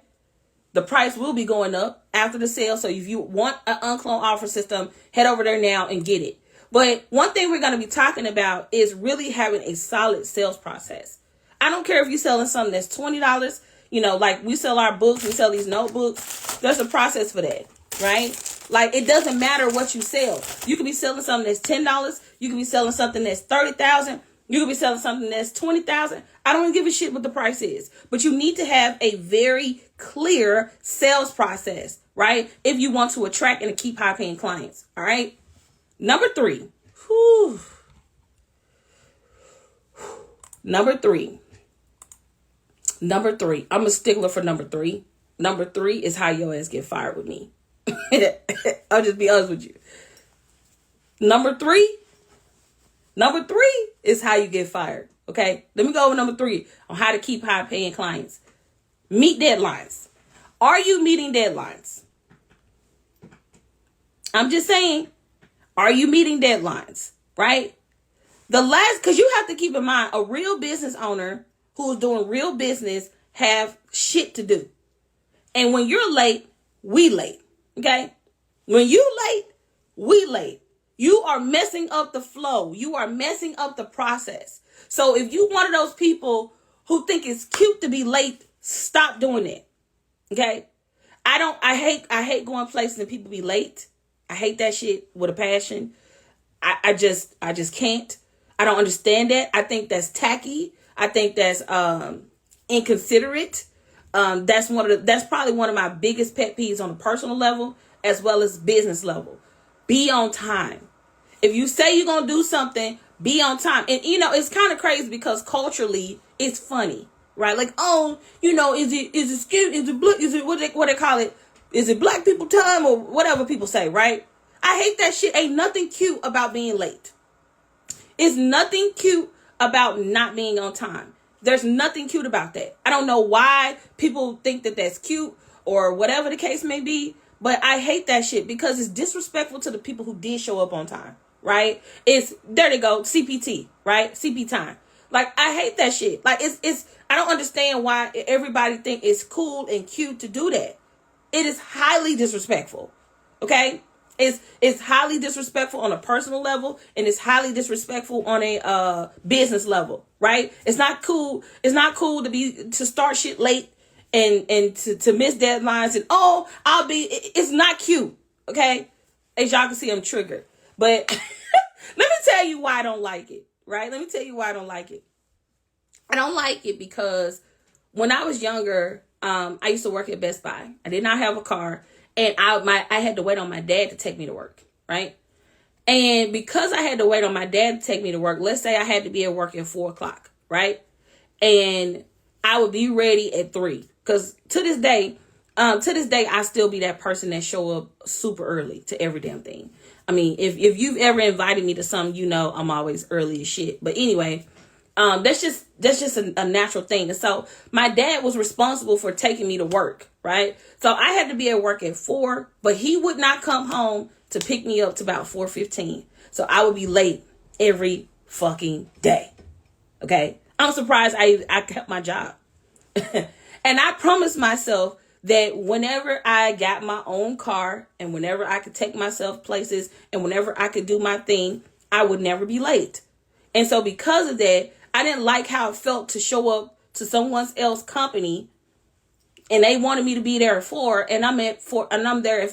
the price will be going up after the sale. So if you want an UnCloned offer system, head over there now and get it. But one thing we're going to be talking about is really having a solid sales process. I don't care if you're selling something that's $20. Like we sell our books, we sell these notebooks. There's a process for that, right? Like it doesn't matter what you sell. You could be selling something that's $10. You could be selling something that's $30,000. You could be selling something that's $20,000. I don't give a shit what the price is, but you need to have a very clear sales process, right? If you want to attract and keep high paying clients. All right. Number three. Number three. I'm a stickler for number three. Number three is how your ass get fired with me. I'll just be honest with you. Number three is how you get fired. Okay. Let me go over number three on how to keep high paying clients. Meet deadlines. Are you meeting deadlines? I'm just saying, are you meeting deadlines? Right? Because you have to keep in mind, a real business owner who is doing real business have shit to do. And when you're late, we late. Okay? When you late, we late. You are messing up the flow. You are messing up the process. So if you one of those people who think it's cute to be late, stop doing it. Okay? I hate going places and people be late. I hate that shit with a passion. I just can't. I don't understand that. I think that's tacky. I think that's inconsiderate. That's probably one of my biggest pet peeves on a personal level as well as business level. Be on time. If you say you're going to do something, be on time. And it's kind of crazy because culturally it's funny, right? Like, oh, is it cute? Is it what they call it? Is it black people time or whatever people say, right? I hate that shit. Ain't nothing cute about being late. It's nothing cute about not being on time. There's nothing cute about that. I don't know why people think that that's cute or whatever the case may be, but I hate that shit because it's disrespectful to the people who did show up on time, right? There they go, CPT, right? CP time. Like, I hate that shit. Like, I don't understand why everybody think it's cool and cute to do that. It is highly disrespectful, okay? It's highly disrespectful on a personal level, and it's highly disrespectful on a business level, right? It's not cool. It's not cool to start shit late and to miss deadlines and it's not cute, okay? As y'all can see, I'm triggered. But let me tell you why I don't like it, right? Let me tell you why I don't like it. I don't like it because when I was younger, I used to work at Best Buy. I did not have a car. And I had to wait on my dad to take me to work, right? And because I had to wait on my dad to take me to work, let's say I had to be at work at 4:00, right? And I would be ready at 3. Because to this day, I still be that person that show up super early to every damn thing. I mean, if you've ever invited me to something, I'm always early as shit. But anyway, that's just a natural thing. And so my dad was responsible for taking me to work, right? So I had to be at work at 4, but he would not come home to pick me up to about 4:15. So I would be late every fucking day. Okay. I'm surprised I kept my job. And I promised myself that whenever I got my own car and whenever I could take myself places and whenever I could do my thing, I would never be late. And so because of that, I didn't like how it felt to show up to someone else's company and they wanted me to be there at 4 and I'm there at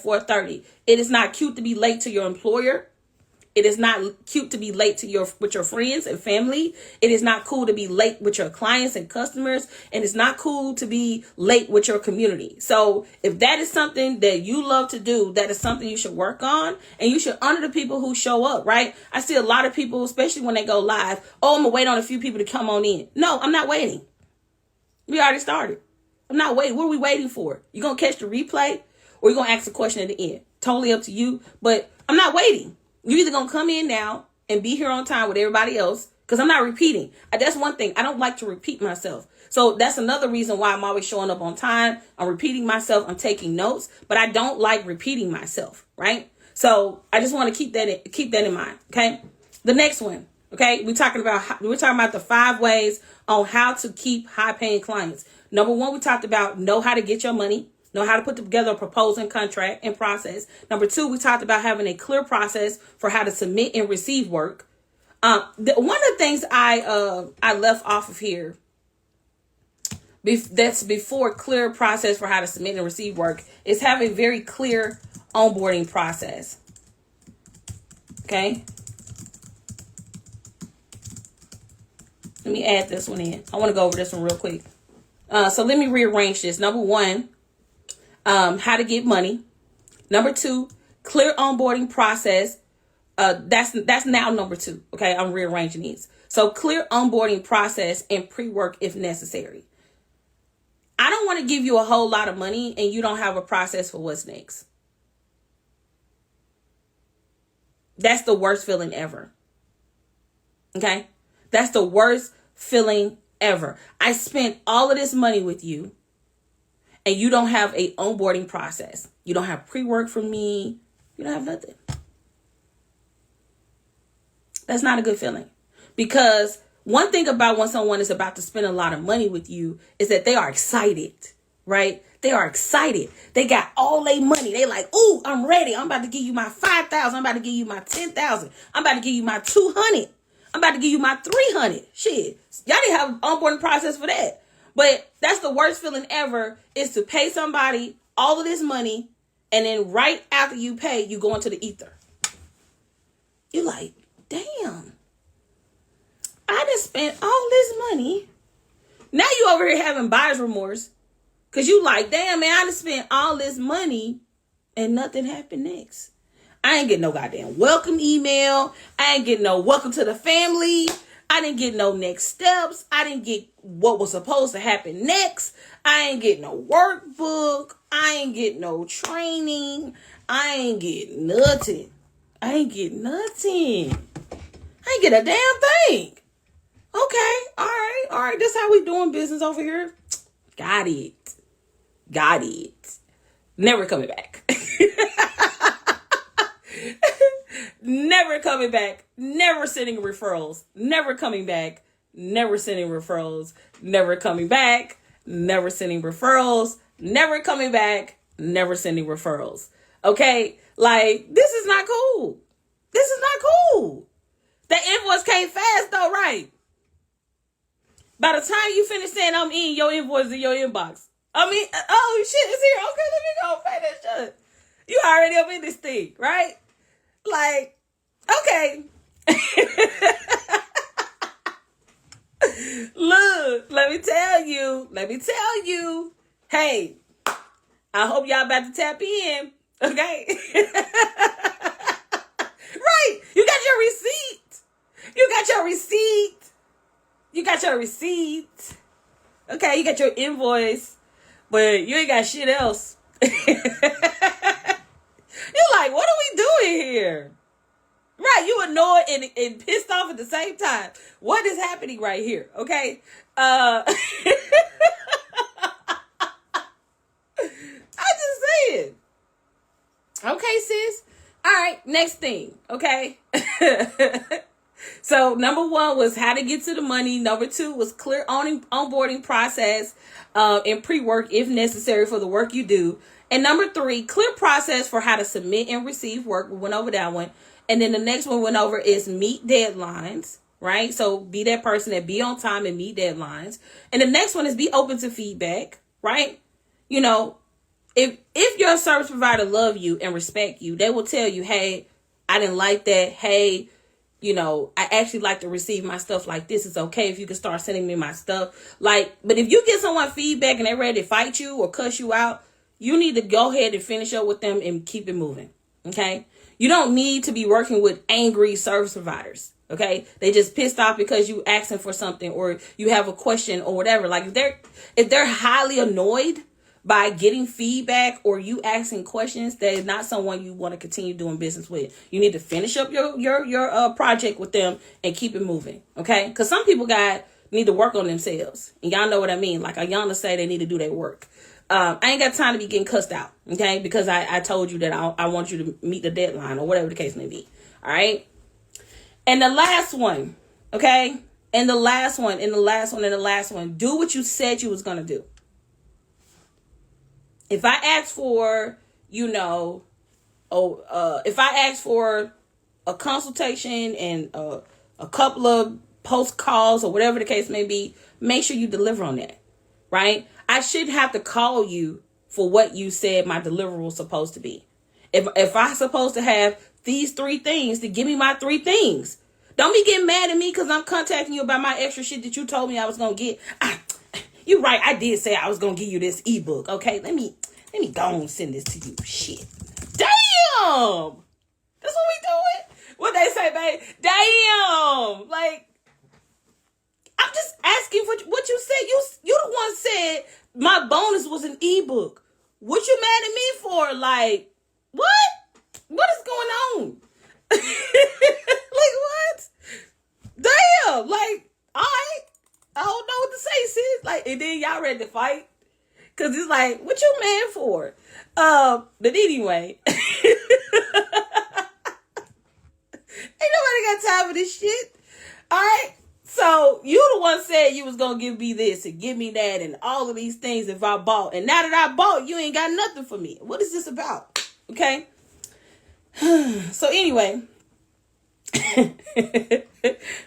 4:30. It is not cute to be late to your employer. It is not cute to be late with your friends and family. It is not cool to be late with your clients and customers. And it's not cool to be late with your community. So if that is something that you love to do, that is something you should work on. And you should honor the people who show up, right? I see a lot of people, especially when they go live. Oh, I'm going to wait on a few people to come on in. No, I'm not waiting. We already started. I'm not waiting. What are we waiting for? You going to catch the replay or you going to ask a question at the end? Totally up to you. But I'm not waiting. You're either going to come in now and be here on time with everybody else because I'm not repeating. That's one thing. I don't like to repeat myself. So that's another reason why I'm always showing up on time. I'm repeating myself. I'm taking notes, but I don't like repeating myself, right? So I just want to keep that in mind, okay? The next one, okay? We're talking about the 5 ways on how to keep high-paying clients. Number 1, we talked about know how to get your money. Know how to put together a proposal and contract and process. Number 2, we talked about having a clear process for how to submit and receive work. One of the things I left off of here, that's before clear process for how to submit and receive work, is have a very clear onboarding process. Okay. Let me add this one in. I want to go over this one real quick. So let me rearrange this. Number 1. How to get money. Number 2, clear onboarding process. That's now number 2. Okay, I'm rearranging these. So clear onboarding process and pre-work if necessary. I don't want to give you a whole lot of money and you don't have a process for what's next. That's the worst feeling ever. Okay, that's the worst feeling ever. I spent all of this money with you. And you don't have a onboarding process. You don't have pre-work for me. You don't have nothing. That's not a good feeling. Because one thing about when someone is about to spend a lot of money with you is that they are excited, right? They are excited. They got all their money. They like, ooh, I'm ready. I'm about to give you my 5,000. I'm about to give you my 10,000. I'm about to give you my 200. I'm about to give you my 300. Shit. Y'all didn't have an onboarding process for that. But that's the worst feeling ever, is to pay somebody all of this money and then right after you pay, you go into the ether. You're like, damn, I just spent all this money. Now you over here having buyer's remorse because you like, damn, man, I just spent all this money and nothing happened next. I ain't getting no goddamn welcome email. I ain't getting no welcome to the family. I didn't get no next steps. I didn't get what was supposed to happen next. I ain't get no workbook. I ain't get no training. I ain't get nothing. I ain't get nothing. I ain't get a damn thing. Okay, all right. That's how we doing business over here. Got it. Never coming back. Never coming back. Never sending referrals. Never coming back. Never sending referrals. Never coming back. Never sending referrals. Never coming back. Never sending referrals. Okay? Like, this is not cool. This is not cool. That invoice came fast though, right? By the time you finish saying I'm in, your invoice in your inbox. I mean, oh shit, it's here. Okay, let me go pay that shit. You already up in this thing, right? Like, okay. Look, let me tell you. Hey, I hope y'all about to tap in. Okay. Right. You got your receipt. Okay, you got your invoice, but you ain't got shit else. You're like, what are we doing here? Right, you annoyed and pissed off at the same time. What is happening right here? Okay. I just said. Okay, sis. All right, next thing. Okay. So number 1 was how to get to the money. Number 2 was clear onboarding process and pre-work if necessary for the work you do. And number 3, clear process for how to submit and receive work. We went over that one. And then the next one went over is meet deadlines, right? So be that person that be on time and meet deadlines. And the next one is be open to feedback, right? You know, if your service provider love you and respect you, they will tell you, hey, I didn't like that. Hey, you know, I actually like to receive my stuff like this. It's okay if you can start sending me my stuff. Like, but if you get someone feedback and they're ready to fight you or cuss you out, you need to go ahead and finish up with them and keep it moving. Okay. You don't need to be working with angry service providers. Okay. They just pissed off because you asking for something or you have a question or whatever. Like if they're highly annoyed by getting feedback or you asking questions, that is not someone you want to continue doing business with. You need to finish up your project with them and keep it moving. Okay. Cause some people need to work on themselves. And y'all know what I mean. Like Ayana say they need to do their work. I ain't got time to be getting cussed out. Okay. Because I told you that I want you to meet the deadline or whatever the case may be. All right. And the last one. Okay. And the last one, do what you said you was going to do. If I ask for, if I ask for a consultation and a couple of post calls or whatever the case may be, make sure you deliver on that, right? I shouldn't have to call you for what you said my delivery was supposed to be. If I'm supposed to have these 3 things, to give me my 3 things. Don't be getting mad at me because I'm contacting you about my extra shit that you told me I was going to get. You're right. I did say I was going to give you this ebook. Okay, let me go and send this to you. Shit. Damn. That's what we doing. What they say, babe? Damn. Like, I'm just asking for what you said. You the one said my bonus was an ebook. What you mad at me for? Like, what? What is going on? Like, what? Damn. Like, all right. I don't know what to say, sis. Like, and then y'all ready to fight? Cause it's like, what you mad for? But anyway. Ain't nobody got time for this shit. Alright? So you the one said you was gonna give me this and give me that and all of these things if I bought. And now that I bought, you ain't got nothing for me. What is this about? Okay? So anyway.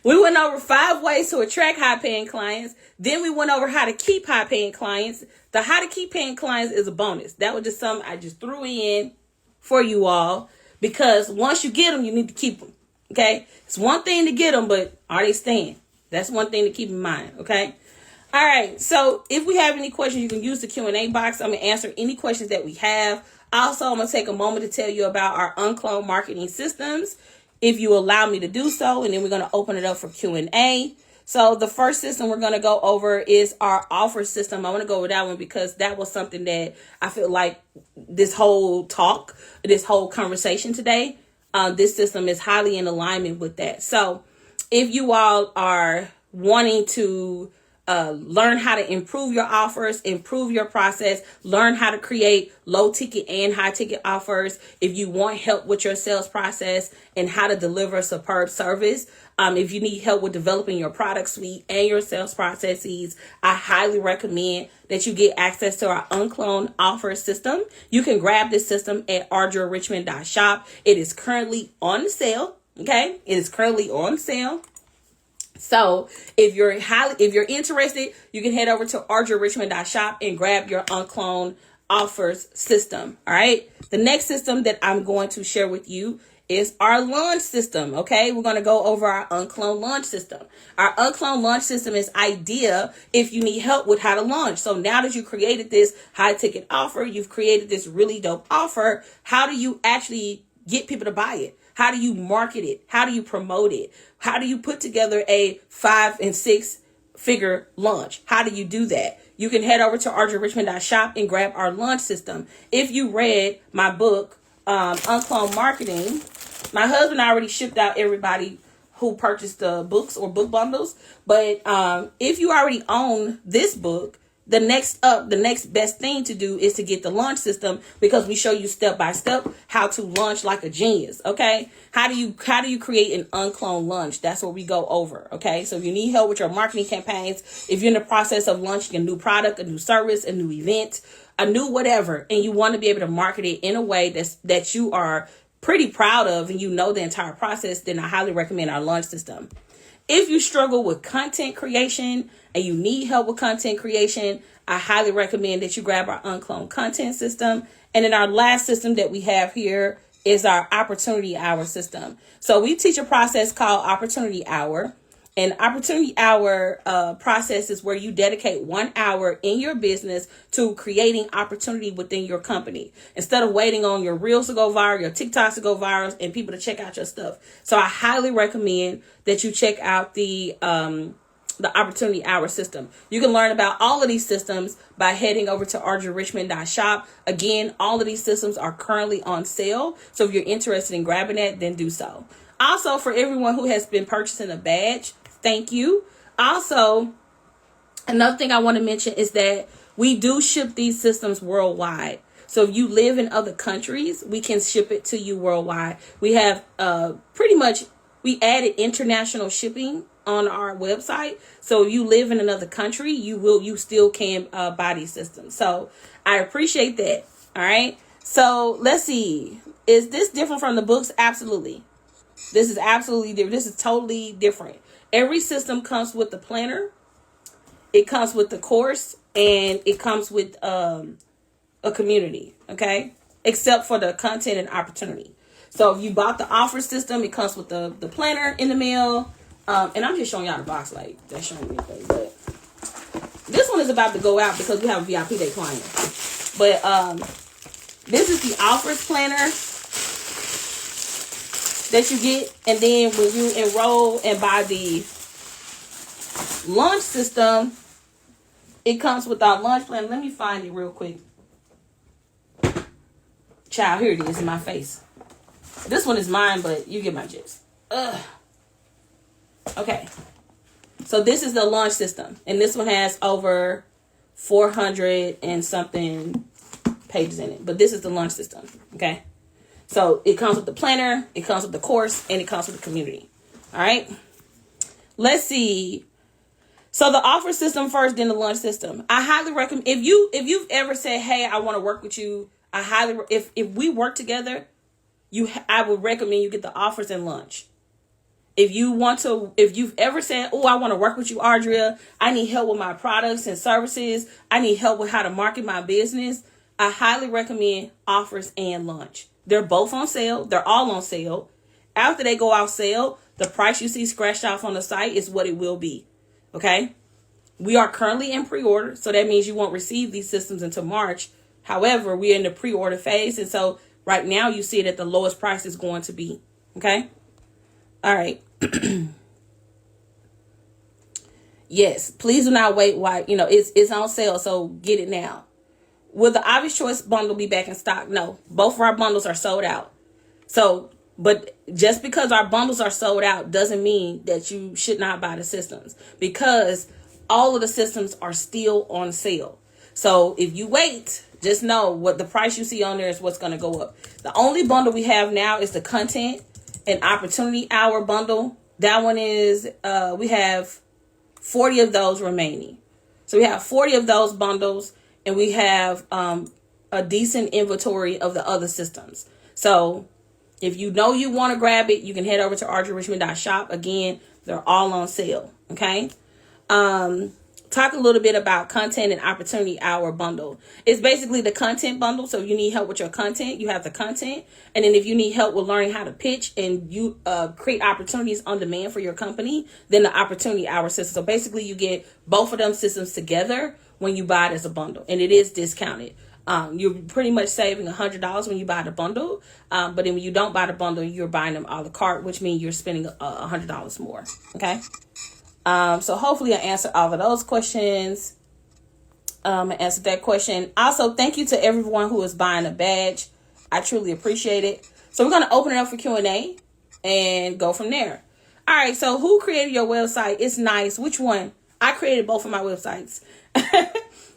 We went over 5 ways to attract high-paying clients. Then we went over how to keep high-paying clients. The how to keep paying clients is a bonus. That was just something I just threw in for you all. Because once you get them, you need to keep them. Okay? It's one thing to get them, but are they staying? That's one thing to keep in mind. Okay? All right. So if we have any questions, you can use the Q&A box. I'm going to answer any questions that we have. Also, I'm going to take a moment to tell you about our UnCloned marketing systems. if you allow me to do so, and then we're going to open it up for Q&A. So the first system we're going to go over is our offer system. I want to go over that one because that was something that I feel like this whole talk, this whole conversation today, this system is highly in alignment with that. So if you all are wanting to learn how to improve your offers, improve your process, learn how to create low ticket and high ticket offers. If you want help with your sales process and how to deliver a superb service, if you need help with developing your product suite and your sales processes, I highly recommend that you get access to our UnCloned offer system. You can grab this system at audriarichmond.shop. It is currently on sale. Okay, it is currently on sale. So if you're interested, you can head over to audriarichmond.shop and grab your UnCloned offers system. All right. The next system that I'm going to share with you is our launch system. Okay. We're going to go over our UnCloned launch system. Our UnCloned launch system is idea if you need help with how to launch. So now that you created this high ticket offer, you've created this really dope offer. How do you actually get people to buy it? How do you market it? How do you promote it? How do you put together a 5 and 6 figure launch? How do you do that? You can head over to audriarichmond.shop and grab our launch system. If you read my book, UnCloned Marketing, my husband already shipped out everybody who purchased the books or book bundles. But if you already own this book, the next best thing to do is to get the launch system, because we show you step by step how to launch like a genius. Okay. How do you create an uncloned launch? That's what we go over. Okay. So if you need help with your marketing campaigns, if you're in the process of launching a new product, a new service, a new event, a new whatever, and you want to be able to market it in a way that you are pretty proud of and you know the entire process, then I highly recommend our launch system. If you struggle with content creation and you need help with content creation, I highly recommend that you grab our UnCloned content system. And then our last system that we have here is our opportunity hour system. So we teach a process called opportunity hour. And opportunity hour process is where you dedicate 1 hour in your business to creating opportunity within your company, instead of waiting on your reels to go viral, your TikToks to go viral, and people to check out your stuff. So I highly recommend that you check out the opportunity hour system. You can learn about all of these systems by heading over to audriarichmond.shop. Again, all of these systems are currently on sale. So if you're interested in grabbing that, then do so. Also, for everyone who has been purchasing a badge, thank you. Also, another thing I want to mention is that we do ship these systems worldwide. So if you live in other countries, we can ship it to you worldwide. We have we added international shipping on our website. So if you live in another country, you still can buy these systems. So I appreciate that. All right. So let's see. Is this different from the books? Absolutely. This is absolutely different. This is totally different. Every system comes with the planner. It comes with the course, and it comes with a community. Okay. Except for the content and opportunity. So if you bought the offer system, it comes with the planner in the mail. And I'm just showing y'all the box, like that's showing me anything. But this one is about to go out because we have a VIP day client. But this is the offers planner that you get. And then when you enroll and buy the launch system, it comes with our launch plan. Let me find it real quick. Child, here it is in my face. This one is mine, but you get my gist. Okay. So this is the launch system. And this one has over 400 and something pages in it. But this is the launch system. Okay. So it comes with the planner, it comes with the course, and it comes with the community. All right. Let's see. So the offer system first, then the launch system. I highly recommend, if you've ever said, hey, I want to work with you, if we work together, I would recommend you get the offers and launch. If you've ever said, oh, I want to work with you, Audria, I need help with my products and services, I need help with how to market my business, I highly recommend offers and launch. They're both on sale. They're all on sale. After they go off sale, the price you see scratched off on the site is what it will be. Okay? We are currently in pre-order, so that means you won't receive these systems until March. However, we're in the pre-order phase, and so right now you see it at the lowest price it's going to be. Okay? All right. Yes, please do not wait while, it's on sale, so get it now. Will the Obvious Choice bundle be back in stock? No, both of our bundles are sold out. So, but just because our bundles are sold out doesn't mean that you should not buy the systems, because all of the systems are still on sale. So if you wait, just know what the price you see on there is what's going to go up. The only bundle we have now is the content and opportunity hour bundle. That one is, we have 40 of those remaining. So we have 40 of those bundles, and we have a decent inventory of the other systems. So if you know you want to grab it, you can head over to audriarichmond.shop. Again, they're all on sale. Okay. Talk a little bit about content and opportunity hour bundle. It's basically the content bundle. So if you need help with your content, you have the content. And then if you need help with learning how to pitch and you create opportunities on demand for your company, then the opportunity hour system. So basically you get both of them systems together when you buy it as a bundle, and it is discounted. You're pretty much saving $100 when you buy the bundle. But then when you don't buy the bundle, you're buying them a la carte, which means you're spending $100 more. Okay. So hopefully I answered all of those questions. I answered that question. Also, thank you to everyone who is buying a badge. I truly appreciate it. So we're going to open it up for Q&A and go from there. All right. So who created your website? It's nice. Which one? I created both of my websites.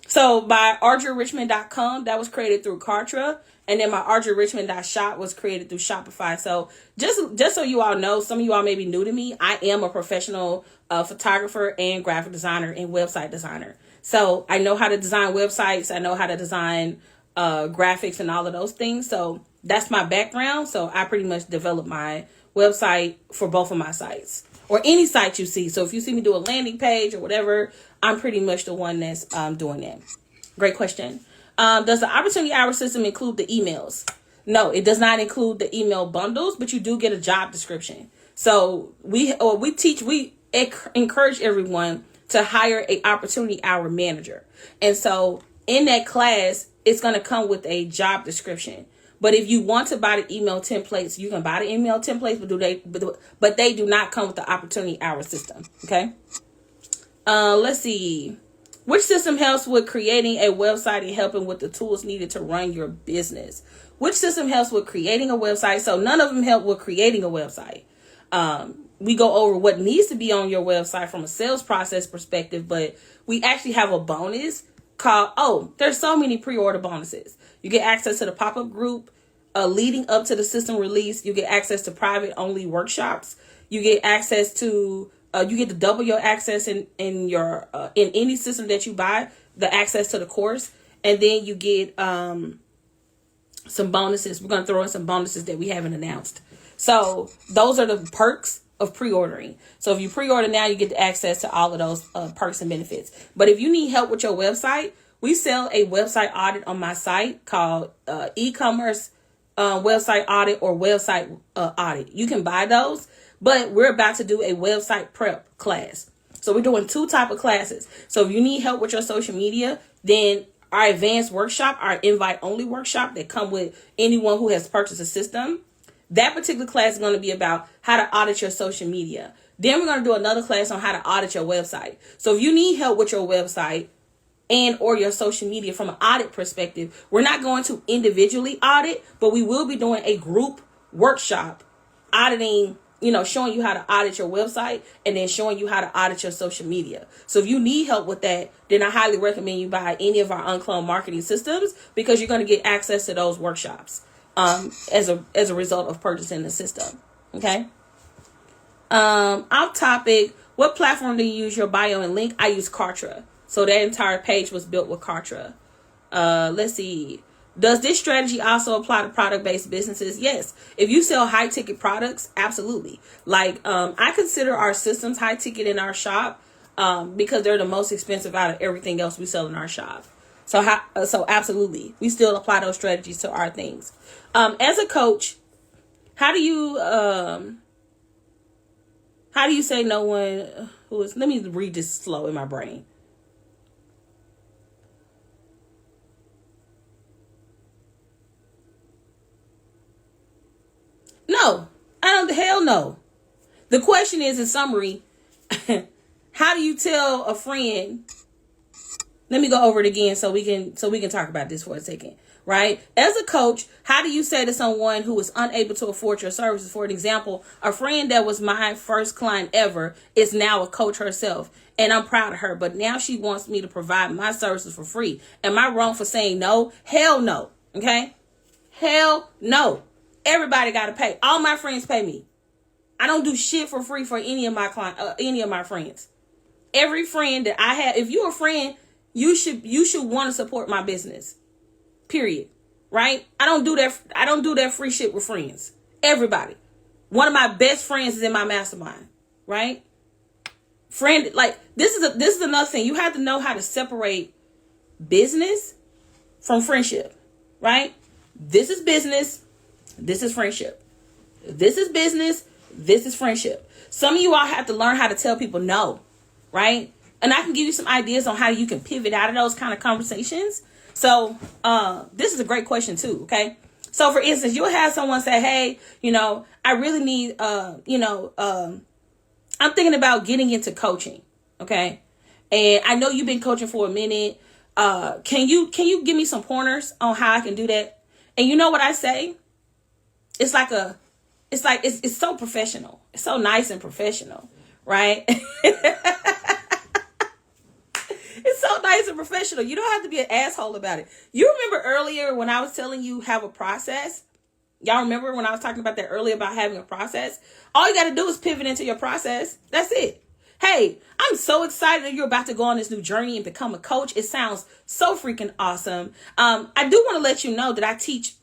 So by AudriaRichmond.com, that was created through Kartra. And then my AudriaRichmond.shop was created through Shopify. So just so you all know, some of you all may be new to me. I am a professional photographer and graphic designer and website designer. So I know how to design websites. I know how to design graphics and all of those things. So that's my background. So I pretty much developed my website for both of my sites, or any site you see. So if you see me do a landing page or whatever, I'm pretty much the one that's doing that. Great question. Does the opportunity hour system include the emails? No, it does not include the email bundles, but you do get a job description. So we encourage everyone to hire a opportunity hour manager. And so in that class, it's going to come with a job description. But if you want to buy the email templates, you can buy the email templates, but they do not come with the opportunity hour system. Okay. Let's see. Which system helps with creating a website and helping with the tools needed to run your business? Which system helps with creating a website? So none of them help with creating a website. We go over what needs to be on your website from a sales process perspective, but we actually have a bonus called, there's so many pre-order bonuses. You get access to the pop-up group leading up to the system release. You get access to private only workshops. You get access to you get to double your access in any system that you buy, the access to the course. And then you get some bonuses. We're going to throw in some bonuses that we haven't announced. So those are the perks of pre-ordering. So if you pre-order now, you get access to all of those perks and benefits. But if you need help with your website, we sell a website audit on my site called e-commerce website audit or website audit. You can buy those. But we're about to do a website prep class. So we're doing 2 types of classes. So if you need help with your social media, then our advanced workshop, our invite only workshop that come with anyone who has purchased a system, that particular class is going to be about how to audit your social media. Then we're going to do another class on how to audit your website. So if you need help with your website and or your social media from an audit perspective, we're not going to individually audit, but we will be doing a group workshop auditing, showing you how to audit your website and then showing you how to audit your social media. So if you need help with that, then I highly recommend you buy any of our UnCloned marketing systems, because you're going to get access to those workshops as a result of purchasing the system. Okay. Off topic, what platform do you use your bio and link? I use Kartra. So that entire page was built with Kartra. Let's see. Does this strategy also apply to product-based businesses? Yes. If you sell high-ticket products, absolutely. Like, I consider our systems high-ticket in our shop because they're the most expensive out of everything else we sell in our shop. So absolutely, we still apply those strategies to our things. As a coach, how do you say no one who is? Let me read this slow in my brain. No, I don't. Hell no. The question is, in summary, how do you tell a friend? Let me go over it again so we can talk about this for a second, right? As a coach, how do you say to someone who is unable to afford your services? For an example, a friend that was my first client ever is now a coach herself, and I'm proud of her, but now she wants me to provide my services for free. Am I wrong for saying no? Hell no. Okay? Hell no. Everybody got to pay. All my friends pay me. I don't do shit for free for any of my any of my friends. Every friend that I have, if you're a friend, you should want to support my business. Period. Right? I don't do that free shit with friends. Everybody. One of my best friends is in my mastermind. Right? Friend, like, this is another thing. You have to know how to separate business from friendship. Right? This is business. This is friendship. This is business. This is friendship. Some of you all have to learn how to tell people no. Right? And I can give you some ideas on how you can pivot out of those kind of conversations. So this is a great question too, okay? So for instance, you'll have someone say, hey, I really need, I'm thinking about getting into coaching, okay? And I know you've been coaching for a minute. Can you give me some pointers on how I can do that? And you know what I say? It's so professional. It's so nice and professional, right? It's so nice and professional. You don't have to be an asshole about it. You remember earlier when I was telling you have a process? Y'all remember when I was talking about that earlier about having a process? All you got to do is pivot into your process. That's it. Hey, I'm so excited that you're about to go on this new journey and become a coach. It sounds so freaking awesome. I do want to let you know that I teach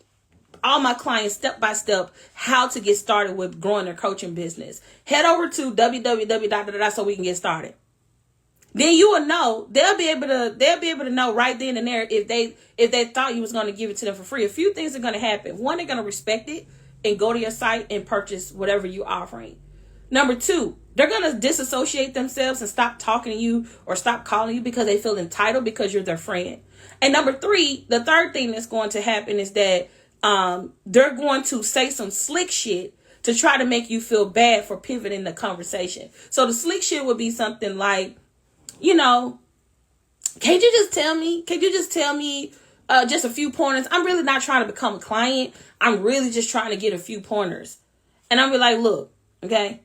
all my clients step by step how to get started with growing their coaching business. Head over to www., so we can get started. Then you will know, they'll be able to know right then and there if they thought you was going to give it to them for free. A few things are going to happen. One, they're going to respect it and go to your site and purchase whatever you're offering. Number two, they're going to disassociate themselves and stop talking to you or stop calling you because they feel entitled because you're their friend. And number three, the third thing that's going to happen is that they're going to say some slick shit to try to make you feel bad for pivoting the conversation. So the slick shit would be something like, can't you just tell me just a few pointers? I'm really not trying to become a client. I'm really just trying to get a few pointers. And I'll be like, look, okay,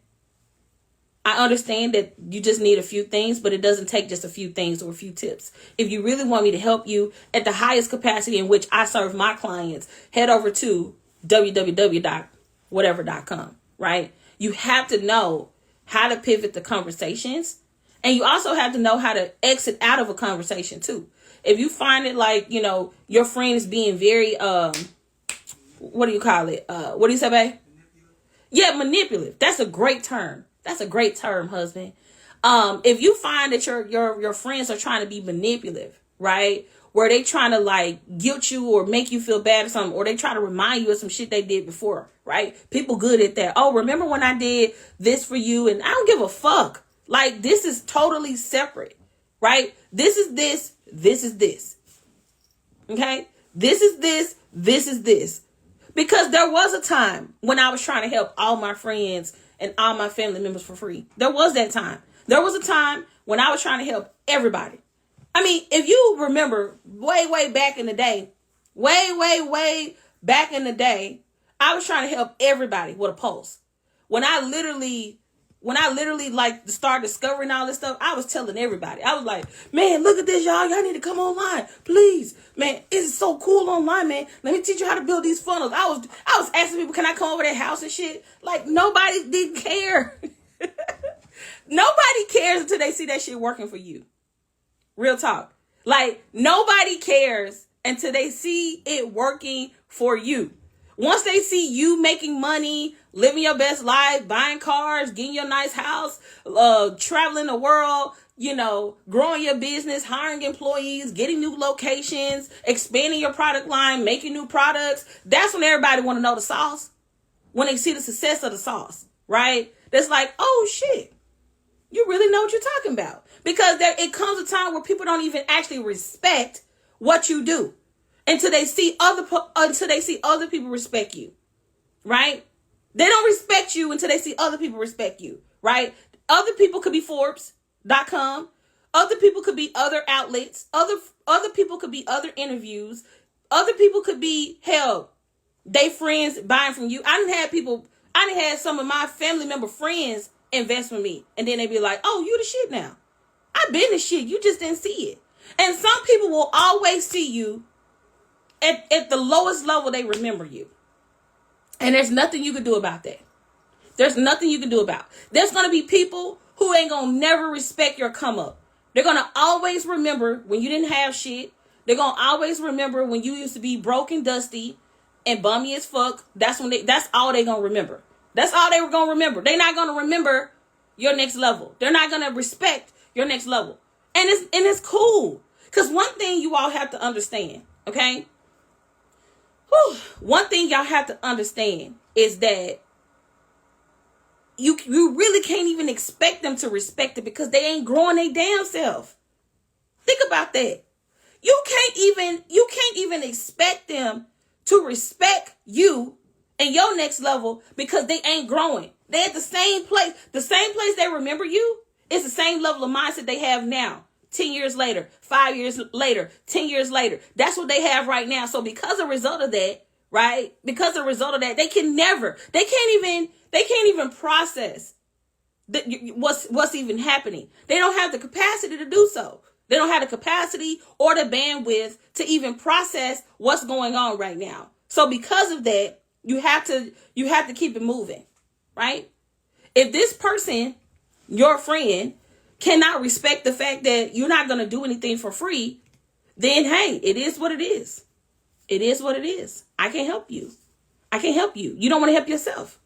I understand that you just need a few things, but it doesn't take just a few things or a few tips. If you really want me to help you at the highest capacity in which I serve my clients, head over to www.whatever.com, right? You have to know how to pivot the conversations. And you also have to know how to exit out of a conversation too. If you find it like, your friend is being very, what do you call it? What do you say, babe? Yeah, manipulative. That's a great term. That's a great term, husband. If you find that your friends are trying to be manipulative, right? Where they trying to like guilt you or make you feel bad or something, or they try to remind you of some shit they did before, right? People good at that. Oh, remember when I did this for you? And I don't give a fuck. Like, this is totally separate, right? This is this. This is this. Okay? This is this. This is this. Because there was a time when I was trying to help all my friends and all my family members for free. There was that time. There was a time when I was trying to help everybody. I mean, if you remember way back in the day, way back in the day, I was trying to help everybody with a pulse. When I literally like start discovering all this stuff, I was telling everybody. I was like, man, look at this, y'all. Y'all need to come online, please. Man, it's so cool online, man. Let me teach you how to build these funnels. I was asking people, can I come over their house and shit? Like, nobody didn't care. Nobody cares until they see that shit working for you. Real talk. Like, nobody cares until they see it working for you. Once they see you making money, living your best life, buying cars, getting your nice house, traveling the world, growing your business, hiring employees, getting new locations, expanding your product line, making new products, that's when everybody want to know the sauce. When they see the success of the sauce, right? That's like, oh shit, you really know what you're talking about. Because it comes a time where people don't even actually respect what you do until they see other people respect you, right? They don't respect you until they see other people respect you, right? Other people could be Forbes.com. Other people could be other outlets. Other people could be other interviews. Other people could be, hell, they friends buying from you. I done had some of my family member friends invest with me. And then they be like, oh, you the shit now. I've been the shit. You just didn't see it. And some people will always see you at the lowest level they remember you. And there's nothing you can do about that. There's nothing you can do about it. There's going to be people who ain't going to never respect your come up. They're going to always remember when you didn't have shit. They're going to always remember when you used to be broke and dusty and bummy as fuck. That's all they going to remember. That's all they were going to remember. They're not going to remember your next level. They're not going to respect your next level. And it's cool. Because one thing you all have to understand, okay? One thing y'all have to understand is that you really can't even expect them to respect it because they ain't growing their damn self. Think about that. You can't even expect them to respect you and your next level because they ain't growing. They're at the same place. The same place they remember you is the same level of mindset they have now. 10 years later, 5 years later, 10 years later. That's what they have right now. So because of a result of that, right? Because of a result of that, they can't even process what's even happening. They don't have the capacity to do so. They don't have the capacity or the bandwidth to even process what's going on right now. So because of that, you have to keep it moving, right? If this person, your friend, cannot respect the fact that you're not going to do anything for free, then hey, it is what it is. It is what it is. I can't help you. I can't help you. You don't want to help yourself.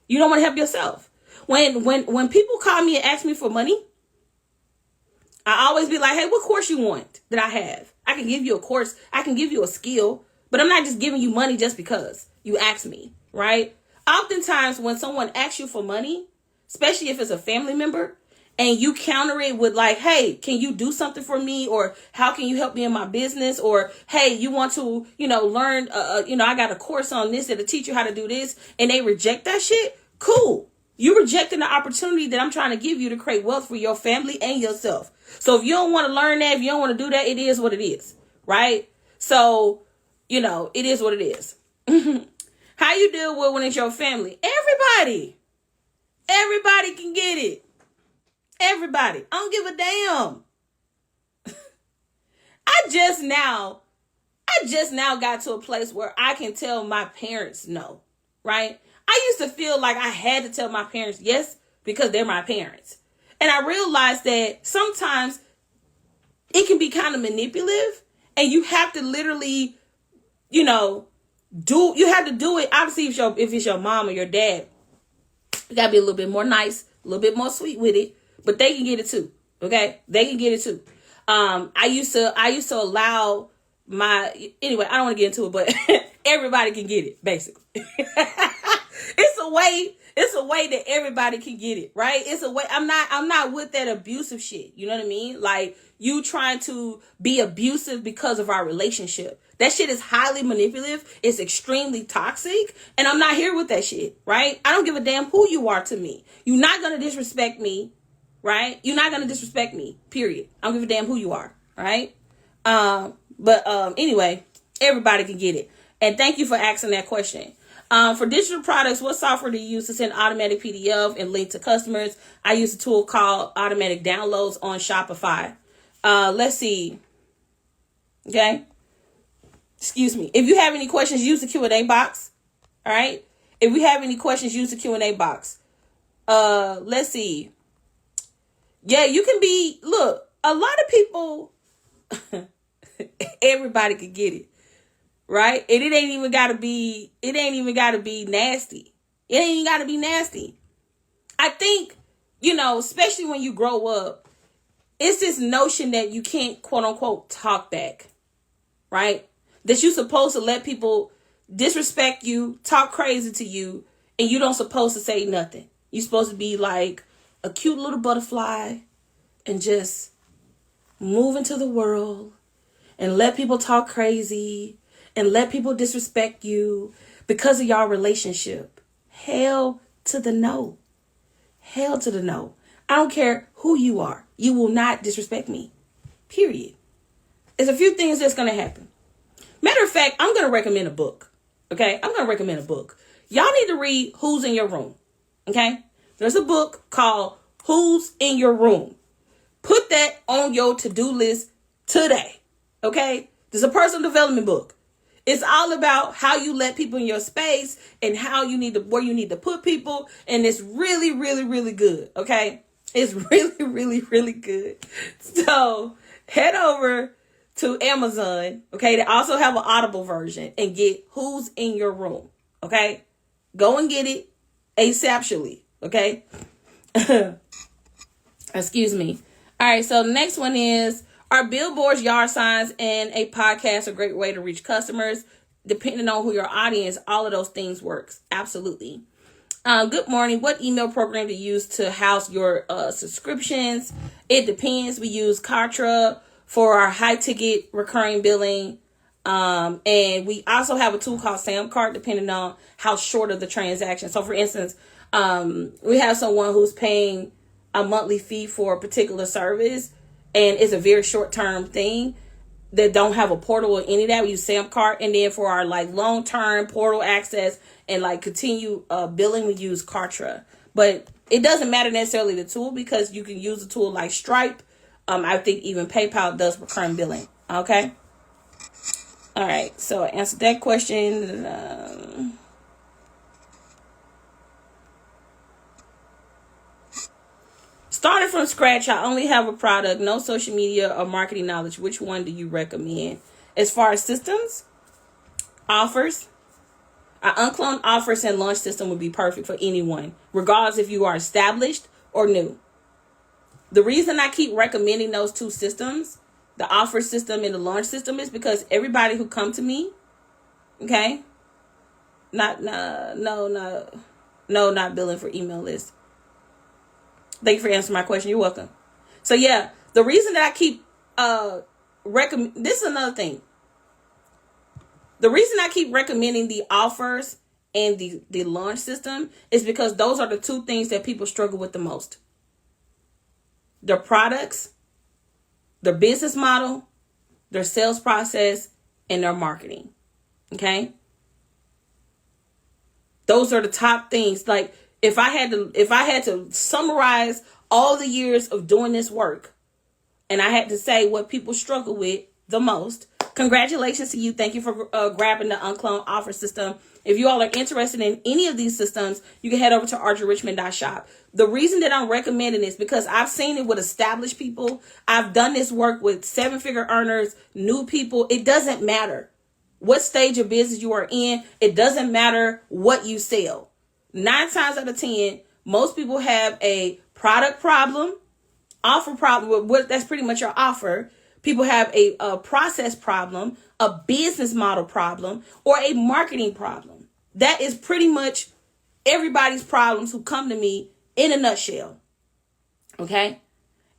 You don't want to help yourself. When people call me and ask me for money, I always be like, hey, what course you want that I have? I can give you a course. I can give you a skill, but I'm not just giving you money just because you ask me, right? Oftentimes when someone asks you for money, especially if it's a family member, and you counter it with like, hey, can you do something for me? Or how can you help me in my business? Or, hey, you want to, learn, I got a course on this that'll teach you how to do this. And they reject that shit. Cool. You're rejecting the opportunity that I'm trying to give you to create wealth for your family and yourself. So if you don't want to learn that, if you don't want to do that, it is what it is. Right? So, it is what it is. How you deal with when it's your family? Everybody can get it. Everybody. I don't give a damn. I just now got to a place where I can tell my parents no, right? I used to feel like I had to tell my parents yes because they're my parents. And I realized that sometimes it can be kind of manipulative and you have to literally, you have to do it. Obviously, if it's your mom or your dad, you got to be a little bit more nice, a little bit more sweet with it. But they can get it too. Okay? They can get it too. I used to allow anyway, I don't want to get into it, but everybody can get it, basically. It's a way that everybody can get it, right? It's a way. I'm not with that abusive shit. You know what I mean? Like you trying to be abusive because of our relationship. That shit is highly manipulative. It's extremely toxic. And I'm not here with that shit, right? I don't give a damn who you are to me. You're not going to disrespect me. Right? You're not going to disrespect me, period. I don't give a damn who you are, right? Anyway, everybody can get it. And thank you for asking that question. For digital products, what software do you use to send automatic PDF and link to customers? I use a tool called Automatic Downloads on Shopify. Let's see. Okay. Excuse me. If you have any questions, use the Q&A box. All right. If we have any questions, use the Q&A box. Let's see. Yeah, you can be, look, a lot of people, everybody could get it, right? And it ain't even got to be nasty. It ain't even got to be nasty. I think, especially when you grow up, it's this notion that you can't, quote unquote, talk back, right? That you're supposed to let people disrespect you, talk crazy to you, and you don't supposed to say nothing. You're supposed to be like a cute little butterfly and just move into the world and let people talk crazy and let people disrespect you because of your relationship. Hell to the no. Hell to the no. I don't care who you are. You will not disrespect me. Period. There's a few things that's going to happen. Matter of fact, I'm going to recommend a book. Okay? I'm going to recommend a book. Y'all need to read Who's in Your Room. Okay? There's a book called Who's in Your Room. Put that on your to-do list today. Okay? This is a personal development book. It's all about how you let people in your space and how you need to, where you need to put people. And it's really, really, really good. Okay? It's really, really, really good. So head over to Amazon. Okay? They also have an Audible version and get Who's in Your Room. Okay? Go and get it ASAPly. Okay? Excuse me. All right. So the next one is, are billboards, yard signs, and a podcast a great way to reach customers? Depending on who your audience, all of those things works. Absolutely. Good morning. What email program do you use to house your subscriptions? It depends. We use Kartra for our high ticket recurring billing. And we also have a tool called SamCart, depending on how short of the transaction. So for instance, we have someone who's paying a monthly fee for a particular service, and it's a very short-term thing that don't have a portal or any of that. We use SamCart. And then for our like long-term portal access and like continue billing, we use Kartra. But it doesn't matter necessarily the tool, because you can use a tool like Stripe. I think even PayPal does recurring billing. Okay. All right. So I answered that question. Starting from scratch, I only have a product, no social media or marketing knowledge. Which one do you recommend? As far as systems, offers, our UnCloned offers and launch system would be perfect for anyone, regardless if you are established or new. The reason I keep recommending those two systems, the offer system and the launch system, is because everybody who come to me, okay, not billing for email lists. Thank you for answering my question. You're welcome. So yeah, the reason that I keep this is another thing. The reason I keep recommending the offers and the launch system is because those are the two things that people struggle with the most. Their products, their business model, their sales process, and their marketing. Okay? Those are the top things. Like, if I had to summarize all the years of doing this work, and I had to say what people struggle with the most, congratulations to you. Thank you for grabbing the UnCloned offer system. If you all are interested in any of these systems, you can head over to audriarichmond.shop. The reason that I'm recommending this, because I've seen it with established people. I've done this work with 7-figure earners, new people. It doesn't matter what stage of business you are in. It doesn't matter what you sell. 9 times out of 10, most people have a product problem, offer problem. That's pretty much your offer. People have a process problem, a business model problem, or a marketing problem. That is pretty much everybody's problems who come to me in a nutshell. Okay?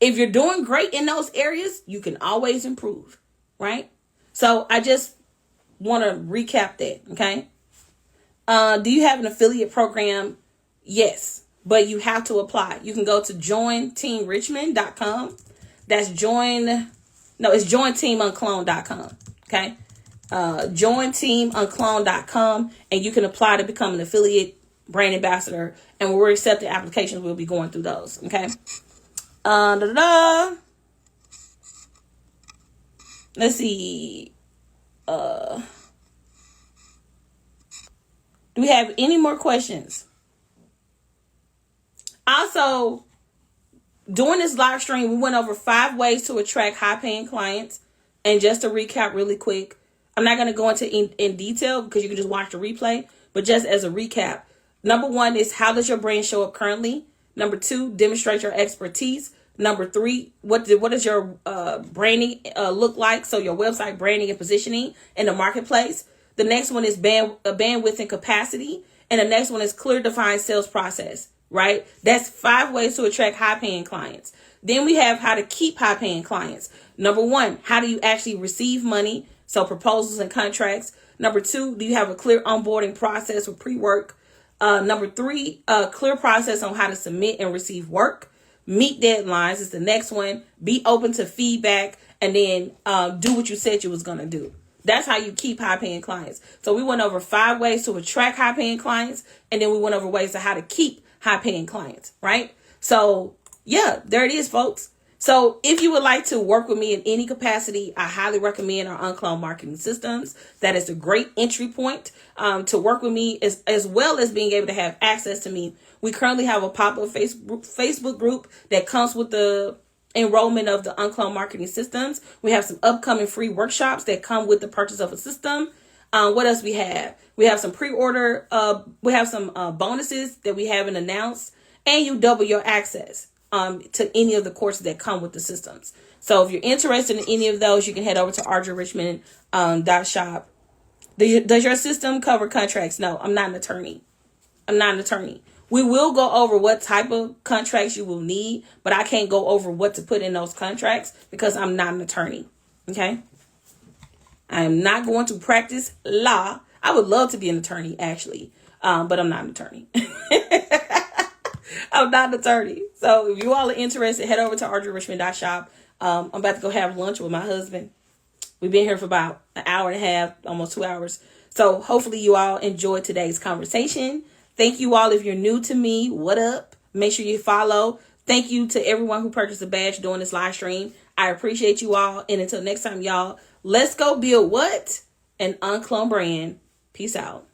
If you're doing great in those areas, you can always improve, right? So I just want to recap that, okay? Do you have an affiliate program? Yes, but you have to apply. You can go to jointeamrichmond.com. That's it's jointeamuncloned.com. Okay. Jointeamuncloned.com, and you can apply to become an affiliate brand ambassador. And when we're accepting applications, we'll be going through those. Okay. Let's see. Do we have any more questions? Also, during this live stream, we went over 5 ways to attract high-paying clients. And just to recap really quick, I'm not going to go into in detail because you can just watch the replay. But just as a recap, number 1 is, how does your brand show up currently? Number 2, demonstrate your expertise. Number 3, what does your branding look like? So your website branding and positioning in the marketplace. The next one is bandwidth and capacity. And the next one is clear, defined sales process, right? That's 5 ways to attract high-paying clients. Then we have how to keep high-paying clients. Number 1, how do you actually receive money? So proposals and contracts. Number 2, do you have a clear onboarding process with pre-work? Number 3, clear process on how to submit and receive work. Meet deadlines is the next one. Be open to feedback, and then do what you said you was going to do. That's how you keep high-paying clients. So we went over 5 ways to attract high-paying clients, and then we went over ways to how to keep high-paying clients, right? So, yeah, there it is, folks. So if you would like to work with me in any capacity, I highly recommend our UnCloned Marketing Systems. That is a great entry point to work with me, as well as being able to have access to me. We currently have a pop-up Facebook group that comes with the enrollment of the UnCloned Marketing Systems. We have some upcoming free workshops that come with the purchase of a system. What else we have? We have some pre-order. We have some bonuses that we haven't announced, and you double your access to any of the courses that come with the systems. So if you're interested in any of those, you can head over to Audria Richmond .shop. Does your system cover contracts? No, I'm not an attorney. We will go over what type of contracts you will need, but I can't go over what to put in those contracts because I'm not an attorney. Okay? I am not going to practice law. I would love to be an attorney, actually, but I'm not an attorney. I'm not an attorney. So if you all are interested, head over to AudriaRichmond.shop. I'm about to go have lunch with my husband. We've been here for about an hour and a half, almost 2 hours. So hopefully you all enjoyed today's conversation. Thank you all. If you're new to me, what up? Make sure you follow. Thank you to everyone who purchased a badge during this live stream. I appreciate you all. And until next time, y'all, let's go build what? An uncloned brand. Peace out.